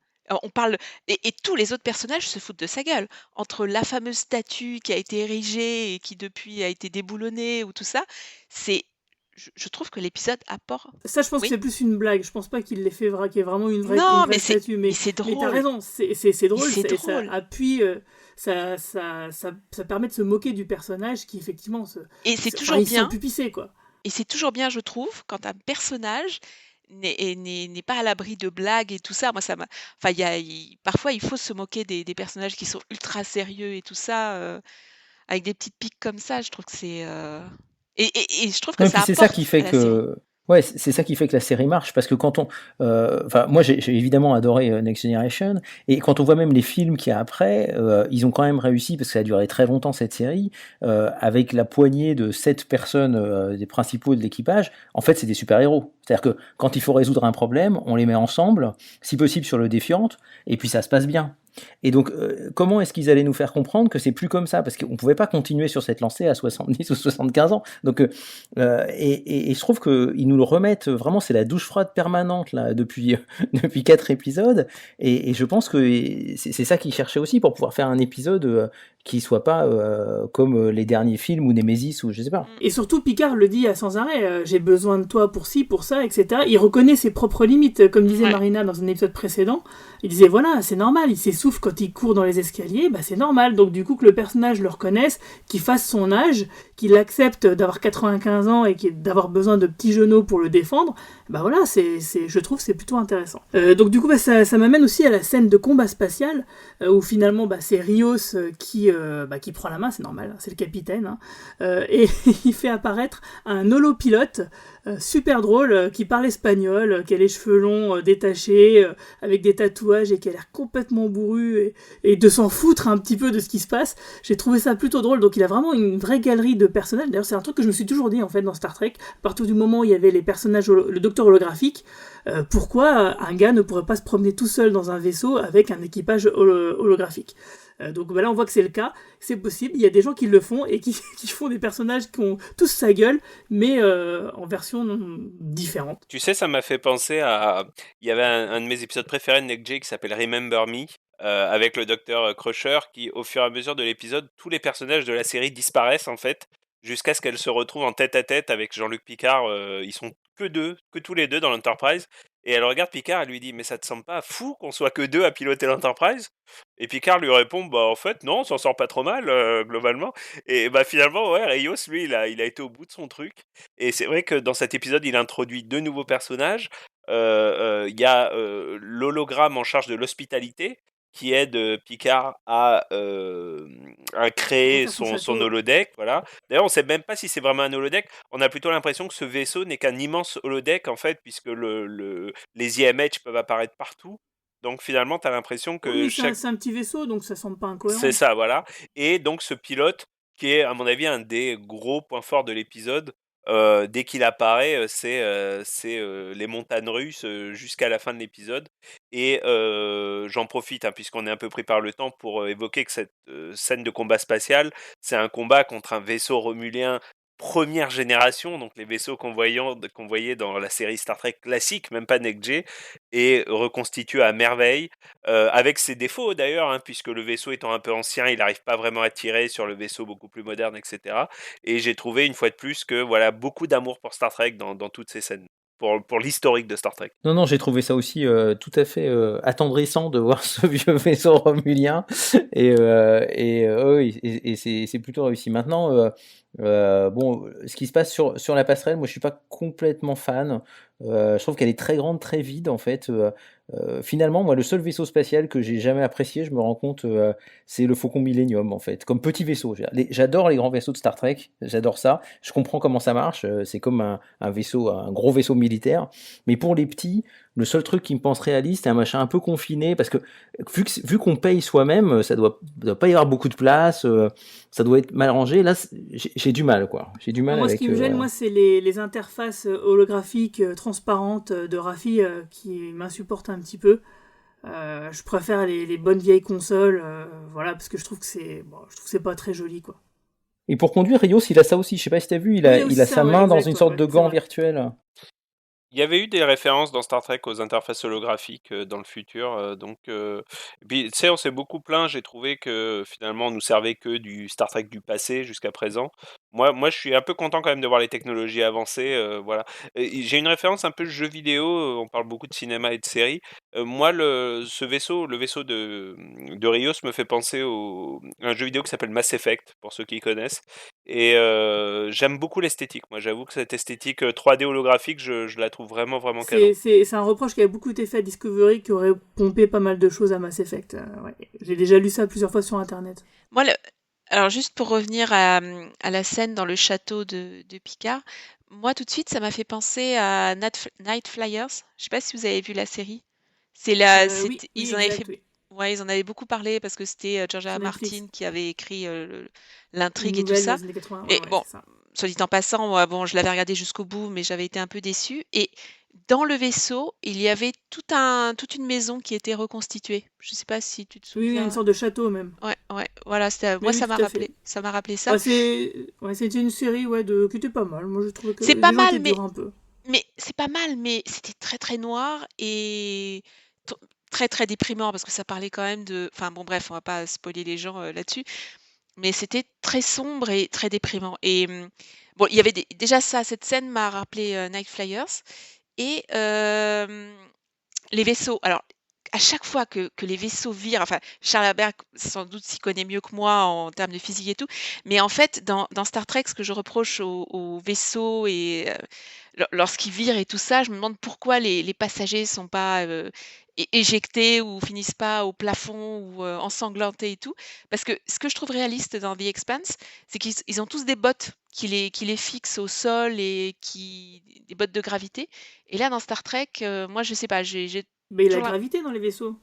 On parle, et tous les autres personnages se foutent de sa gueule. Entre la fameuse statue qui a été érigée et qui depuis a été déboulonnée ou tout ça, je trouve que l'épisode apporte. Ça, je pense que c'est plus une blague. Je pense pas qu'il l'ait fait qu'il y ait vraiment une vraie statue. Mais c'est drôle. Mais t'as raison, c'est drôle. Ça appuie, ça permet de se moquer du personnage qui, effectivement, et c'est toujours bien. S'empupissait, quoi. Et c'est toujours bien, je trouve, quand un personnage n'est pas à l'abri de blagues et tout ça. Moi, ça m'a. Enfin, parfois, il faut se moquer des personnages qui sont ultra sérieux et tout ça, avec des petites piques comme ça. Je trouve que c'est. Et je trouve que ça apporte. C'est ça qui fait que. Ouais, c'est ça qui fait que la série marche, parce que quand moi j'ai évidemment adoré Next Generation, et quand on voit même les films qu'il y a après, ils ont quand même réussi, parce que ça a duré très longtemps cette série, avec la poignée de 7 personnes, des principaux de l'équipage, en fait c'est des super-héros. C'est-à-dire que quand il faut résoudre un problème, on les met ensemble, si possible sur le Defiant, et puis ça se passe bien. Et donc, comment est-ce qu'ils allaient nous faire comprendre que c'est plus comme ça? Parce qu'on ne pouvait pas continuer sur cette lancée à 70 ou 75 ans. Donc, et je trouve qu'ils nous le remettent, vraiment, c'est la douche froide permanente là, depuis 4 épisodes. Et je pense que c'est ça qu'ils cherchaient aussi, pour pouvoir faire un épisode qui soit pas comme les derniers films ou Nemesis ou je sais pas. Et surtout, Picard le dit sans arrêt, j'ai besoin de toi pour ci, pour ça, etc. Il reconnaît ses propres limites, comme disait Marina dans un épisode précédent. Il disait voilà, c'est normal, il s'essouffle quand il court dans les escaliers, c'est normal. Donc du coup que le personnage le reconnaisse, qu'il fasse son âge, qu'il accepte d'avoir 95 ans et d'avoir besoin de petits genoux pour le défendre, voilà, je trouve c'est plutôt intéressant. Donc du coup ça m'amène aussi à la scène de combat spatial, où finalement c'est Rios qui prend la main, c'est normal, c'est le capitaine, et il fait apparaître un holopilote super drôle, qui parle espagnol, qui a les cheveux longs détachés, avec des tatouages et qui a l'air complètement bourru et de s'en foutre un petit peu de ce qui se passe. J'ai trouvé ça plutôt drôle. Donc il a vraiment une vraie galerie de personnages. D'ailleurs c'est un truc que je me suis toujours dit en fait dans Star Trek, à partir du moment où il y avait les personnages, le docteur holographique, pourquoi un gars ne pourrait pas se promener tout seul dans un vaisseau avec un équipage holographique. Donc là, on voit que c'est le cas, c'est possible. Il y a des gens qui le font et qui font des personnages qui ont tous sa gueule, mais en version différente. Tu sais, ça m'a fait penser à... Il y avait un de mes épisodes préférés de Nick Jay qui s'appelle Remember Me, avec le docteur Crusher, qui, au fur et à mesure de l'épisode, tous les personnages de la série disparaissent, en fait, jusqu'à ce qu'elle se retrouve en tête-à-tête avec Jean-Luc Picard. Ils sont que tous les deux dans l'Enterprise. Et elle regarde Picard et lui dit « Mais ça te semble pas fou qu'on soit que deux à piloter l'Enterprise ?» Et Picard lui répond « Bah en fait non, on s'en sort pas trop mal, globalement. » Et bah finalement, ouais, Rios, lui, il a été au bout de son truc. Et c'est vrai que dans cet épisode, il introduit deux nouveaux personnages. Il y a l'hologramme en charge de l'hospitalité, qui aide Picard à créer Refaire son son château. holodeck. Voilà. D'ailleurs, on sait même pas si c'est vraiment un holodeck. On a plutôt l'impression que ce vaisseau n'est qu'un immense holodeck, en fait, puisque les IMH peuvent apparaître partout. Donc finalement, tu as l'impression Oui, que mais chaque... c'est un petit vaisseau, donc ça semble pas incohérent. C'est ça, voilà. Et donc ce pilote, qui est à mon avis un des gros points forts de l'épisode, dès qu'il apparaît, c'est les montagnes russes jusqu'à la fin de l'épisode. Et j'en profite, hein, puisqu'on est un peu pris par le temps, pour évoquer que cette scène de combat spatial, c'est un combat contre un vaisseau romulien première génération, donc les vaisseaux qu'on voyait dans la série Star Trek classique, même pas Next G, et reconstitué à merveille, avec ses défauts d'ailleurs, hein, puisque le vaisseau étant un peu ancien, il n'arrive pas vraiment à tirer sur le vaisseau beaucoup plus moderne, etc. Et j'ai trouvé une fois de plus que voilà, beaucoup d'amour pour Star Trek dans toutes ces scènes, pour l'historique de Star Trek. Non, j'ai trouvé ça aussi tout à fait attendrissant de voir ce vieux vaisseau romulien et c'est plutôt réussi. Maintenant, bon, ce qui se passe sur la passerelle, moi je suis pas complètement fan. Je trouve qu'elle est très grande, très vide en fait. Finalement, moi, le seul vaisseau spatial que j'ai jamais apprécié, je me rends compte, c'est le Faucon Millenium en fait, comme petit vaisseau. J'adore les grands vaisseaux de Star Trek, j'adore ça. Je comprends comment ça marche. C'est comme un vaisseau, un gros vaisseau militaire. Mais pour les petits, le seul truc qui me pense réaliste, c'est un machin un peu confiné, parce que vu qu'on paye soi-même, ça doit pas y avoir beaucoup de place, ça doit être mal rangé. Là, j'ai du mal, quoi. J'ai du mal Moi, avec. ce qui me gêne, moi, c'est les interfaces holographiques transparentes de Raffi qui m'insupportent un petit peu. Je préfère les bonnes vieilles consoles, voilà, parce que je trouve que c'est pas très joli, quoi. Et pour conduire, Rios, il a ça aussi. Je sais pas si t'as vu, il a sa main dans une sorte de gant virtuel. Il y avait eu des références dans Star Trek aux interfaces holographiques dans le futur, donc puis tu sais, on s'est beaucoup plaint. J'ai trouvé que finalement on nous servait que du Star Trek du passé jusqu'à présent. Moi, je suis un peu content quand même de voir les technologies avancer, voilà. J'ai une référence un peu jeu vidéo. On parle beaucoup de cinéma et de séries. Moi, le vaisseau de Rios me fait penser à un jeu vidéo qui s'appelle Mass Effect, pour ceux qui connaissent. Et j'aime beaucoup l'esthétique. Moi, j'avoue que cette esthétique 3D holographique, je la trouve vraiment canon. C'est un reproche qui a beaucoup été fait à Discovery, qui aurait pompé pas mal de choses à Mass Effect. Ouais. J'ai déjà lu ça plusieurs fois sur Internet. Moi, alors juste pour revenir à la scène dans le château de Picard, moi tout de suite ça m'a fait penser à Night Flyers. Je sais pas si vous avez vu la série. Oui, Ils en avaient exact, fait, oui. ouais, ils en avaient beaucoup parlé parce que c'était George R. Sur R. Netflix. Martin qui avait écrit Une l'intrigue et tout nouvelle ça. dans les années 80. Et Ouais, bon, c'est ça. soit dit en passant, moi, bon, je l'avais regardé jusqu'au bout, mais j'avais été un peu déçue. Et dans le vaisseau, il y avait toute une maison qui était reconstituée. Je sais pas si tu te Oui, souviens. une sorte de château même. Ouais, voilà, moi Oui, ça tout m'a à rappelé, fait. ça m'a rappelé ça. C'était une série qui était pas mal. Moi, je trouvais que C'est les pas gens mal, étaient durs un peu. mais c'est pas mal, mais c'était très très noir et très très déprimant parce que ça parlait quand même de. Enfin bon, bref, on va pas spoiler les gens là-dessus, mais c'était très sombre et très déprimant. Et bon, il y avait déjà ça, cette scène m'a rappelé Night Flyers et les vaisseaux. Alors, à chaque fois que les vaisseaux virent, enfin, Charles Herbert sans doute s'y connaît mieux que moi en termes de physique et tout, mais en fait, dans Star Trek, ce que je reproche aux vaisseaux et lorsqu'ils virent et tout ça, je me demande pourquoi les passagers sont pas éjectés ou finissent pas au plafond ou ensanglantés et tout. Parce que ce que je trouve réaliste dans The Expanse, c'est qu'ils ont tous des bottes qui les fixent au sol et des bottes de gravité. Et là, dans Star Trek, moi, je sais pas, j'ai Mais il y a toujours la gravité dans les vaisseaux.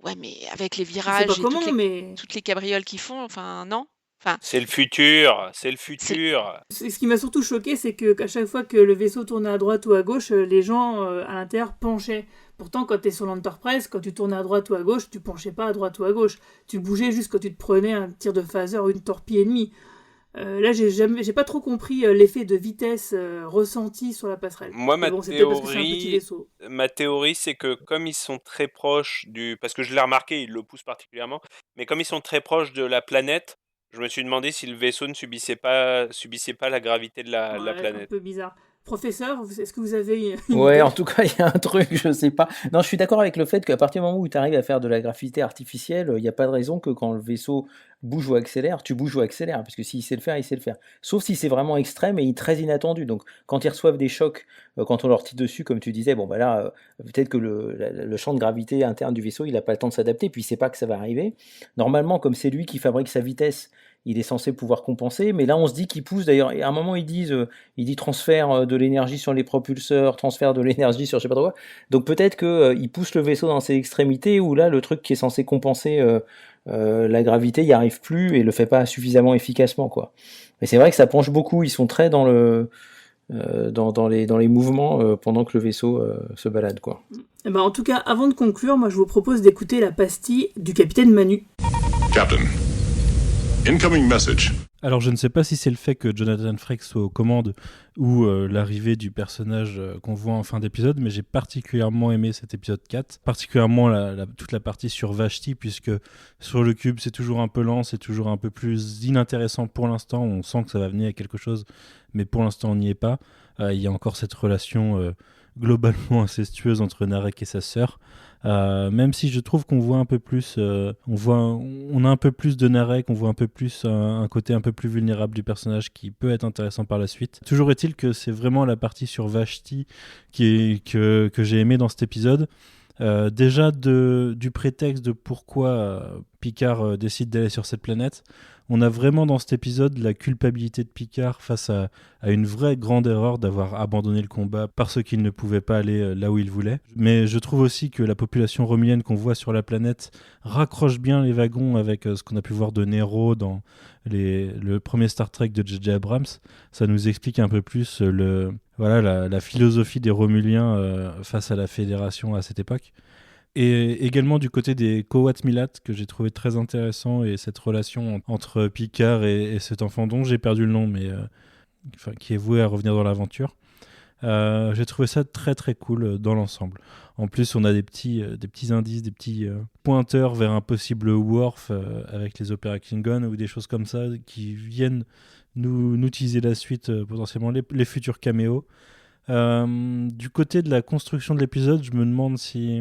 Ouais, mais avec les Je sais virages pas et comment, mais toutes les cabrioles qu'ils font, enfin, non. Enfin, C'est le futur, c'est le futur. ce qui m'a surtout choqué, c'est qu'à chaque fois que le vaisseau tournait à droite ou à gauche, les gens à l'intérieur penchaient. Pourtant, quand tu es sur l'Enterprise, quand tu tournais à droite ou à gauche, tu penchais pas à droite ou à gauche. Tu bougeais juste quand tu te prenais un tir de phaser ou une torpille ennemie. Là, j'ai pas trop compris l'effet de vitesse ressenti sur la passerelle. Moi, Mais bon, c'est peut-être parce que c'est un petit vaisseau. ma théorie, c'est que comme ils sont très proches parce que je l'ai remarqué, ils le poussent particulièrement, mais comme ils sont très proches de la planète, je me suis demandé si le vaisseau ne subissait pas la gravité de la Ouais, un planète. peu bizarre. Professeur, est-ce que vous avez une Ouais, idée en tout cas, il y a un truc, je sais pas. Non, je suis d'accord avec le fait qu'à partir du moment où tu arrives à faire de la gravité artificielle, il n'y a pas de raison que quand le vaisseau bouge ou accélère, tu bouges ou accélères, parce que s'il sait le faire, il sait le faire. Sauf si c'est vraiment extrême et très inattendu. Donc, quand ils reçoivent des chocs, quand on leur tire dessus, comme tu disais, bon, bah là, peut-être que le champ de gravité interne du vaisseau, il n'a pas le temps de s'adapter, puis il sait pas que ça va arriver. Normalement, comme c'est lui qui fabrique sa vitesse, il est censé pouvoir compenser, mais là on se dit qu'il pousse, d'ailleurs, et à un moment il dit transfert de l'énergie sur les propulseurs, transfert de l'énergie sur je sais pas trop quoi, donc peut-être qu'il pousse le vaisseau dans ses extrémités, où là le truc qui est censé compenser la gravité n'y arrive plus et le fait pas suffisamment efficacement, quoi. Mais c'est vrai que ça penche beaucoup, ils sont très dans les mouvements pendant que le vaisseau se balade, quoi. Eh ben, en tout cas, avant de conclure, moi je vous propose d'écouter la pastille du capitaine Manu. Captain, incoming message. Alors je ne sais pas si c'est le fait que Jonathan Frakes soit aux commandes ou l'arrivée du personnage qu'on voit en fin d'épisode, mais j'ai particulièrement aimé cet épisode 4, particulièrement toute la partie sur Vashti, puisque sur le cube c'est toujours un peu lent, c'est toujours un peu plus inintéressant pour l'instant, on sent que ça va venir à quelque chose, mais pour l'instant on n'y est pas. Il y a encore cette relation globalement incestueuse entre Narek et sa sœur. Même si je trouve qu'on voit un peu plus, on a un peu plus de Narek, on voit un peu plus un côté un peu plus vulnérable du personnage qui peut être intéressant par la suite. Toujours est-il que c'est vraiment la partie sur Vashti que j'ai aimé dans cet épisode. Déjà du prétexte de pourquoi Picard décide d'aller sur cette planète. On a vraiment dans cet épisode la culpabilité de Picard face à une vraie grande erreur d'avoir abandonné le combat parce qu'il ne pouvait pas aller là où il voulait. Mais je trouve aussi que la population romulienne qu'on voit sur la planète raccroche bien les wagons avec ce qu'on a pu voir de Nero dans le premier Star Trek de J.J. Abrams. Ça nous explique un peu plus la philosophie des Romuliens face à la Fédération à cette époque. Et également du côté des Kowat Milat, que j'ai trouvé très intéressant, et cette relation entre Picard et cet enfant dont j'ai perdu le nom, mais qui est voué à revenir dans l'aventure. J'ai trouvé ça très très cool dans l'ensemble. En plus, on a des petits indices, des petits pointeurs vers un possible Worf avec les Opera Klingon ou des choses comme ça qui viennent nous teaser la suite, potentiellement les futurs caméos. Du côté de la construction de l'épisode, je me demande si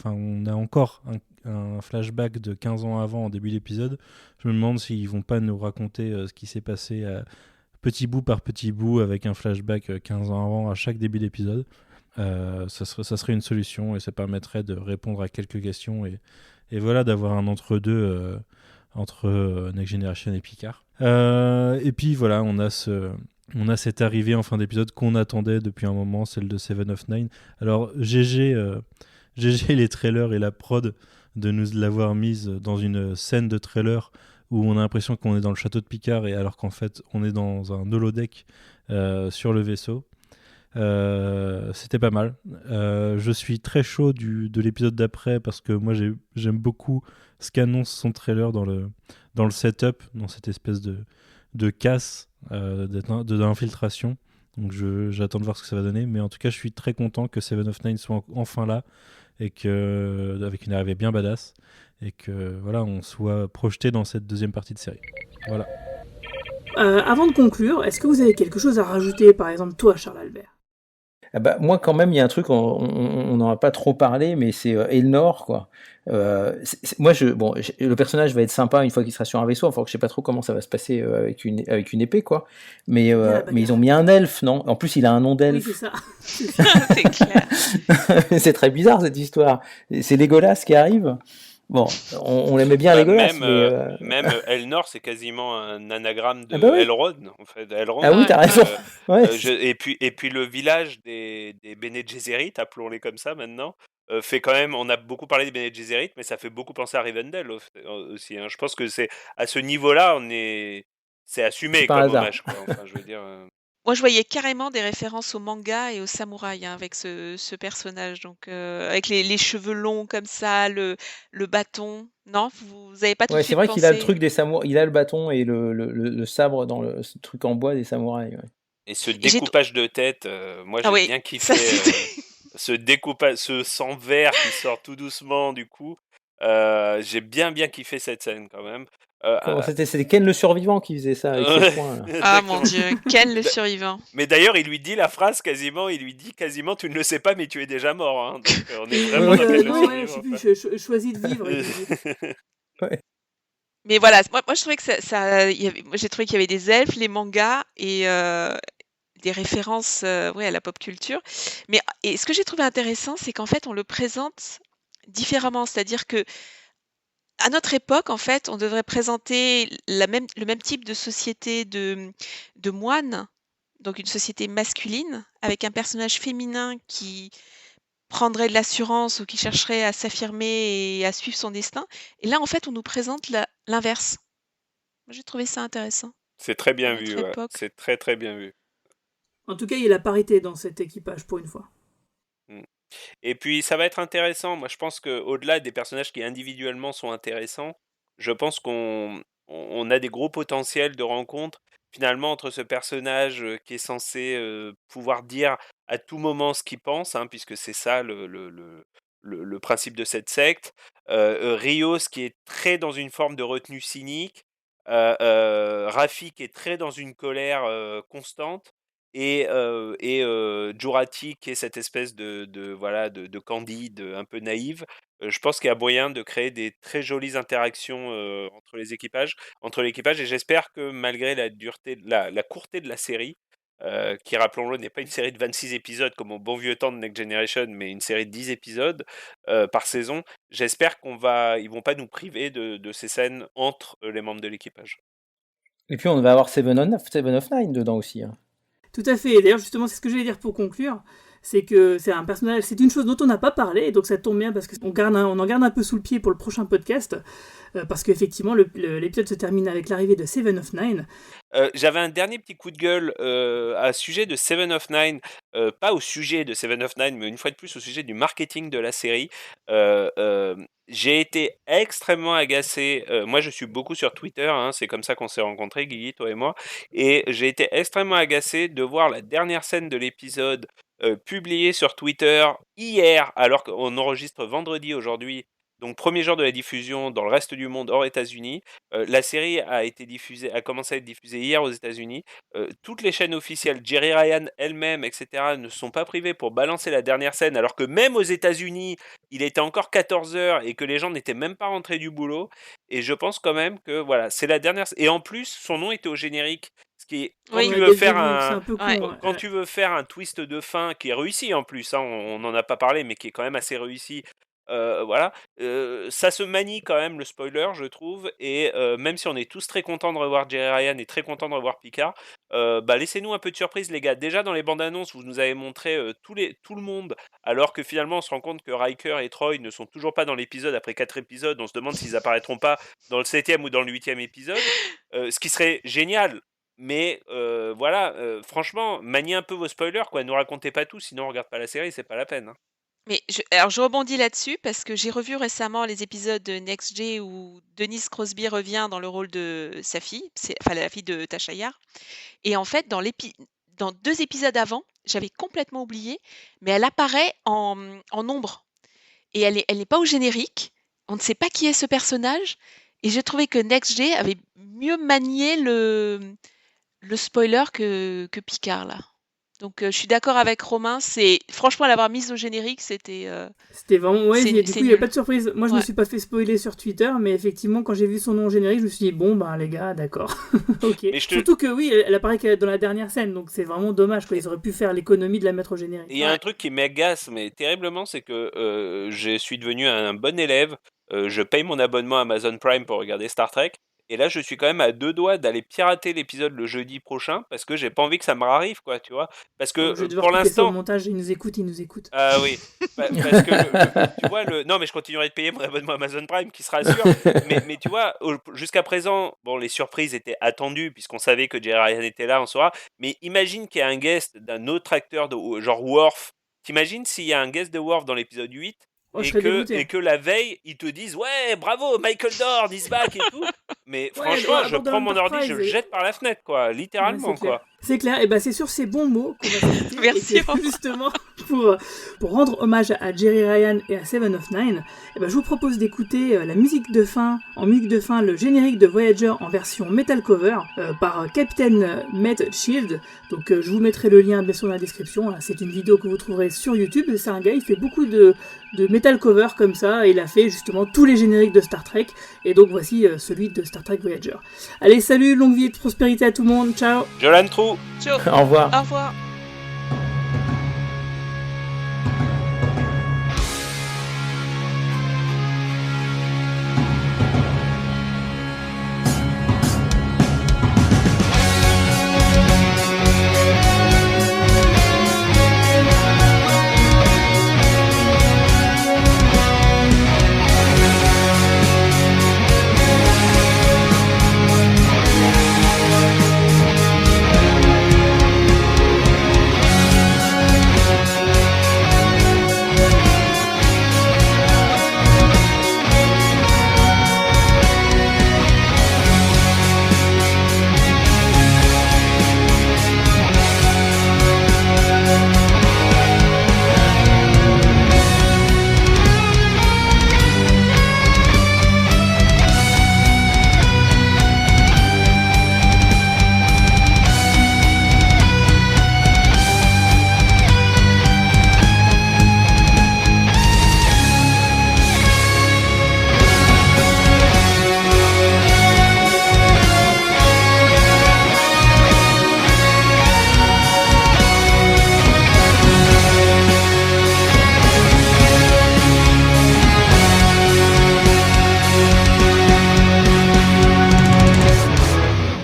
on a encore un flashback de 15 ans avant en début d'épisode. Je me demande s'ils vont pas nous raconter ce qui s'est passé petit bout par petit bout avec un flashback 15 ans avant à chaque début d'épisode. Ça serait une solution et ça permettrait de répondre à quelques questions et voilà, d'avoir un entre-deux entre Next Generation et Picard. Et puis voilà, on a cette arrivée en fin d'épisode qu'on attendait depuis un moment, celle de Seven of Nine. Alors GG les trailers et la prod de nous l'avoir mise dans une scène de trailer où on a l'impression qu'on est dans le château de Picard, et alors qu'en fait on est dans un holodeck sur le vaisseau. C'était pas mal. Je suis très chaud de l'épisode d'après parce que moi j'aime beaucoup ce qu'annonce son trailer dans le setup, dans cette espèce de casse d'infiltration. Donc j'attends de voir ce que ça va donner, mais en tout cas je suis très content que Seven of Nine soit enfin là et que avec une arrivée bien badass et que voilà, on soit projeté dans cette deuxième partie de série. Voilà. Avant de conclure, est-ce que vous avez quelque chose à rajouter, par exemple toi, Charles Albert? Moi, quand même, il y a un truc, on n'en a pas trop parlé, mais c'est Elnor, quoi. Le personnage va être sympa une fois qu'il sera sur un vaisseau. Enfin, je sais pas trop comment ça va se passer avec une épée, quoi. Mais ils ont mis un elfe, non? En plus, il a un nom d'elfe. Oui, c'est ça. C'est clair. C'est très bizarre cette histoire. C'est Legolas qui arrive. Bon, on l'aimait bien Legolas, même Elnor, c'est quasiment un anagramme de oui. Elrond, en fait. Elrond, ah oui, t'as raison. Et puis le village des Bene Gesserit, appelons-les comme ça maintenant, fait quand même. On a beaucoup parlé des Bene Gesserit, mais ça fait beaucoup penser à Rivendell aussi. Hein. Je pense que c'est à ce niveau-là, c'est assumé comme hommage, quoi. Enfin, je veux dire. moi, je voyais carrément des références au manga et au samouraï, hein, avec ce personnage. Donc, avec les cheveux longs comme ça, le bâton. Non, vous avez pas tout de Ouais, c'est suite vrai qu'il a le pensé. truc des samouraïs, il a le bâton et le sabre dans ce truc en bois des samouraïs. Ouais. Et ce Et j'ai découpage de tête, moi Ah j'ai oui, bien ça kiffé c'était. ce découpage, ce sang vert qui sort tout doucement du coup. J'ai bien kiffé cette scène quand même. Euh, Comment euh, c'était Ken le survivant qui faisait ça avec ses ouais, poings là. Ah mon exactement. Dieu, Ken le Da- survivant. Mais d'ailleurs, il lui dit la phrase quasiment, il lui dit quasiment, tu ne le sais pas, mais tu es déjà mort. Hein. Donc on est Il Ouais, vraiment dit dans ouais. Ken le non, ouais, je sais survivant, plus, quoi. choisis de vivre, il lui dit. Ouais. Mais voilà, moi je trouvais que moi j'ai trouvé qu'il y avait des elfes, les mangas et des références, ouais, à la pop culture. Et ce que j'ai trouvé intéressant, c'est qu'en fait, on le présente différemment. C'est-à-dire que à notre époque, en fait, on devrait présenter le même type de société de moines, donc une société masculine, avec un personnage féminin qui prendrait de l'assurance ou qui chercherait à s'affirmer et à suivre son destin. Et là, en fait, on nous présente l'inverse. Moi, j'ai trouvé ça intéressant C'est très pour bien notre vu, ouais. époque. C'est très bien vu. En tout cas, il y a la parité dans cet équipage pour une fois. Mm. Et puis ça va être intéressant. Moi, je pense que au-delà des personnages qui individuellement sont intéressants, je pense qu'on a des gros potentiels de rencontre finalement entre ce personnage qui est censé pouvoir dire à tout moment ce qu'il pense, hein, puisque c'est ça le principe de cette secte. Rios qui est très dans une forme de retenue cynique, Raffi qui est très dans une colère constante et Jurati qui est cette espèce voilà de candide un peu naïve. Je pense qu'il y a moyen de créer des très jolies interactions entre l'équipage et j'espère que malgré la dureté, la courteté de la série, qui rappelons-le n'est pas une série de 26 épisodes comme au bon vieux temps de Next Generation, mais une série de 10 épisodes par saison, j'espère ils vont pas nous priver de ces scènes entre les membres de l'équipage. Et puis on va avoir Seven of Nine dedans aussi. Hein. Tout à fait. Et d'ailleurs, justement, c'est ce que je vais dire pour conclure. C'est que c'est un personnage, c'est une chose dont on n'a pas parlé, et donc ça tombe bien parce qu'on en garde un peu sous le pied pour le prochain podcast, parce qu'effectivement, l'épisode se termine avec l'arrivée de Seven of Nine. J'avais un dernier petit coup de gueule à sujet de Seven of Nine, pas au sujet de Seven of Nine, mais une fois de plus au sujet du marketing de la série. J'ai été extrêmement agacé. Moi, je suis beaucoup sur Twitter, hein, c'est comme ça qu'on s'est rencontrés, Guigui, toi et moi. Et j'ai été extrêmement agacé de voir la dernière scène de l'épisode publiée sur Twitter hier, alors qu'on enregistre vendredi aujourd'hui. Donc, premier jour de la diffusion dans le reste du monde hors États-Unis. La série a commencé à être diffusée hier aux États-Unis. Toutes les chaînes officielles, Jerry Ryan elle-même, etc., ne se sont pas privées pour balancer la dernière scène, alors que même aux États-Unis, il était encore 14h et que les gens n'étaient même pas rentrés du boulot. Et je pense quand même que voilà, c'est la dernière. Et en plus, son nom était au générique. Ce qui est, quand Oui. tu Ouais, veux dès le faire début, c'est un, un peu con. Ouais. Ouais. quand tu veux faire un twist de fin qui est réussi en plus, hein, on n'en a pas parlé, mais qui est quand même assez réussi. Voilà, ça se manie quand même le spoiler, je trouve, et même si on est tous très contents de revoir Jerry Ryan et très contents de revoir Picard, bah laissez-nous un peu de surprise, les gars. Déjà dans les bandes annonces, vous nous avez montré tout le monde, alors que finalement on se rend compte que Riker et Troy ne sont toujours pas dans l'épisode après 4 épisodes. On se demande s'ils apparaîtront pas dans le 7e ou dans le 8e épisode, ce qui serait génial. Mais voilà, franchement, maniez un peu vos spoilers, quoi. Ne nous racontez pas tout, sinon on regarde pas la série, c'est pas la peine. Hein. Mais alors je rebondis là-dessus parce que j'ai revu récemment les épisodes de Next G où Denise Crosby revient dans le rôle de sa fille, enfin la fille de Tasha Yar. Et en fait, dans 2 épisodes avant, j'avais complètement oublié, mais elle apparaît en ombre et elle n'est pas au générique. On ne sait pas qui est ce personnage et j'ai trouvé que Next G avait mieux manié le spoiler que Picard là. Donc je suis d'accord avec Romain, c'est franchement l'avoir mise au générique, c'était C'était vraiment. Ouais, c'est du coup, il n'y nul. a pas de surprise. Moi, je Ouais. me suis pas fait spoiler sur Twitter, mais effectivement, quand j'ai vu son nom au générique, je me suis dit, bon, ben, les gars, d'accord. Ok. Mais Surtout que oui, elle apparaît que dans la dernière scène, donc c'est vraiment dommage, quoi. Ils auraient pu faire l'économie de la mettre au générique. Il y a un truc qui m'agace, mais terriblement, c'est que je suis devenu un bon élève. Je paye mon abonnement Amazon Prime pour regarder Star Trek. Et là, je suis quand même à 2 doigts d'aller pirater l'épisode le jeudi prochain parce que j'ai pas envie que ça me arrive, quoi, tu vois. Parce que Je vais devoir pour couper ça au l'instant. montage, il nous écoute. Ah oui, parce que tu vois, non, mais je continuerai de payer mon abonnement Amazon Prime qui sera sûr. mais tu vois, jusqu'à présent, bon, les surprises étaient attendues puisqu'on savait que Jerry Ryan était là, on saura. Mais imagine qu'il y a un guest d'un autre acteur, genre Worf. T'imagines s'il y a un guest de Worf dans l'épisode 8 Oh, je serais dégoûté. et que la veille, ils te disent ouais, bravo, Michael Dorn is back et tout. Mais franchement, je prends mon ordi, je le jette par la fenêtre, quoi, littéralement, Ouais, quoi. C'est clair, et ben c'est sur ces bons mots qu'on va se quitter. Merci. Et que, justement, pour rendre hommage à Jerry Ryan et à Seven of Nine, et ben je vous propose d'écouter la musique de fin, le générique de Voyager en version metal cover par Captain Matt Shield. Donc je vous mettrai le lien bien sûr dans la description. Là, c'est une vidéo que vous trouverez sur YouTube. C'est un gars, il fait beaucoup de metal cover comme ça, et il a fait justement tous les génériques de Star Trek. Et donc voici celui de Star Trek Voyager. Allez, salut, longue vie et prospérité à tout le monde, ciao. Jolan Trou. Ciao. Au revoir. Au revoir.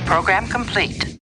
Program complete.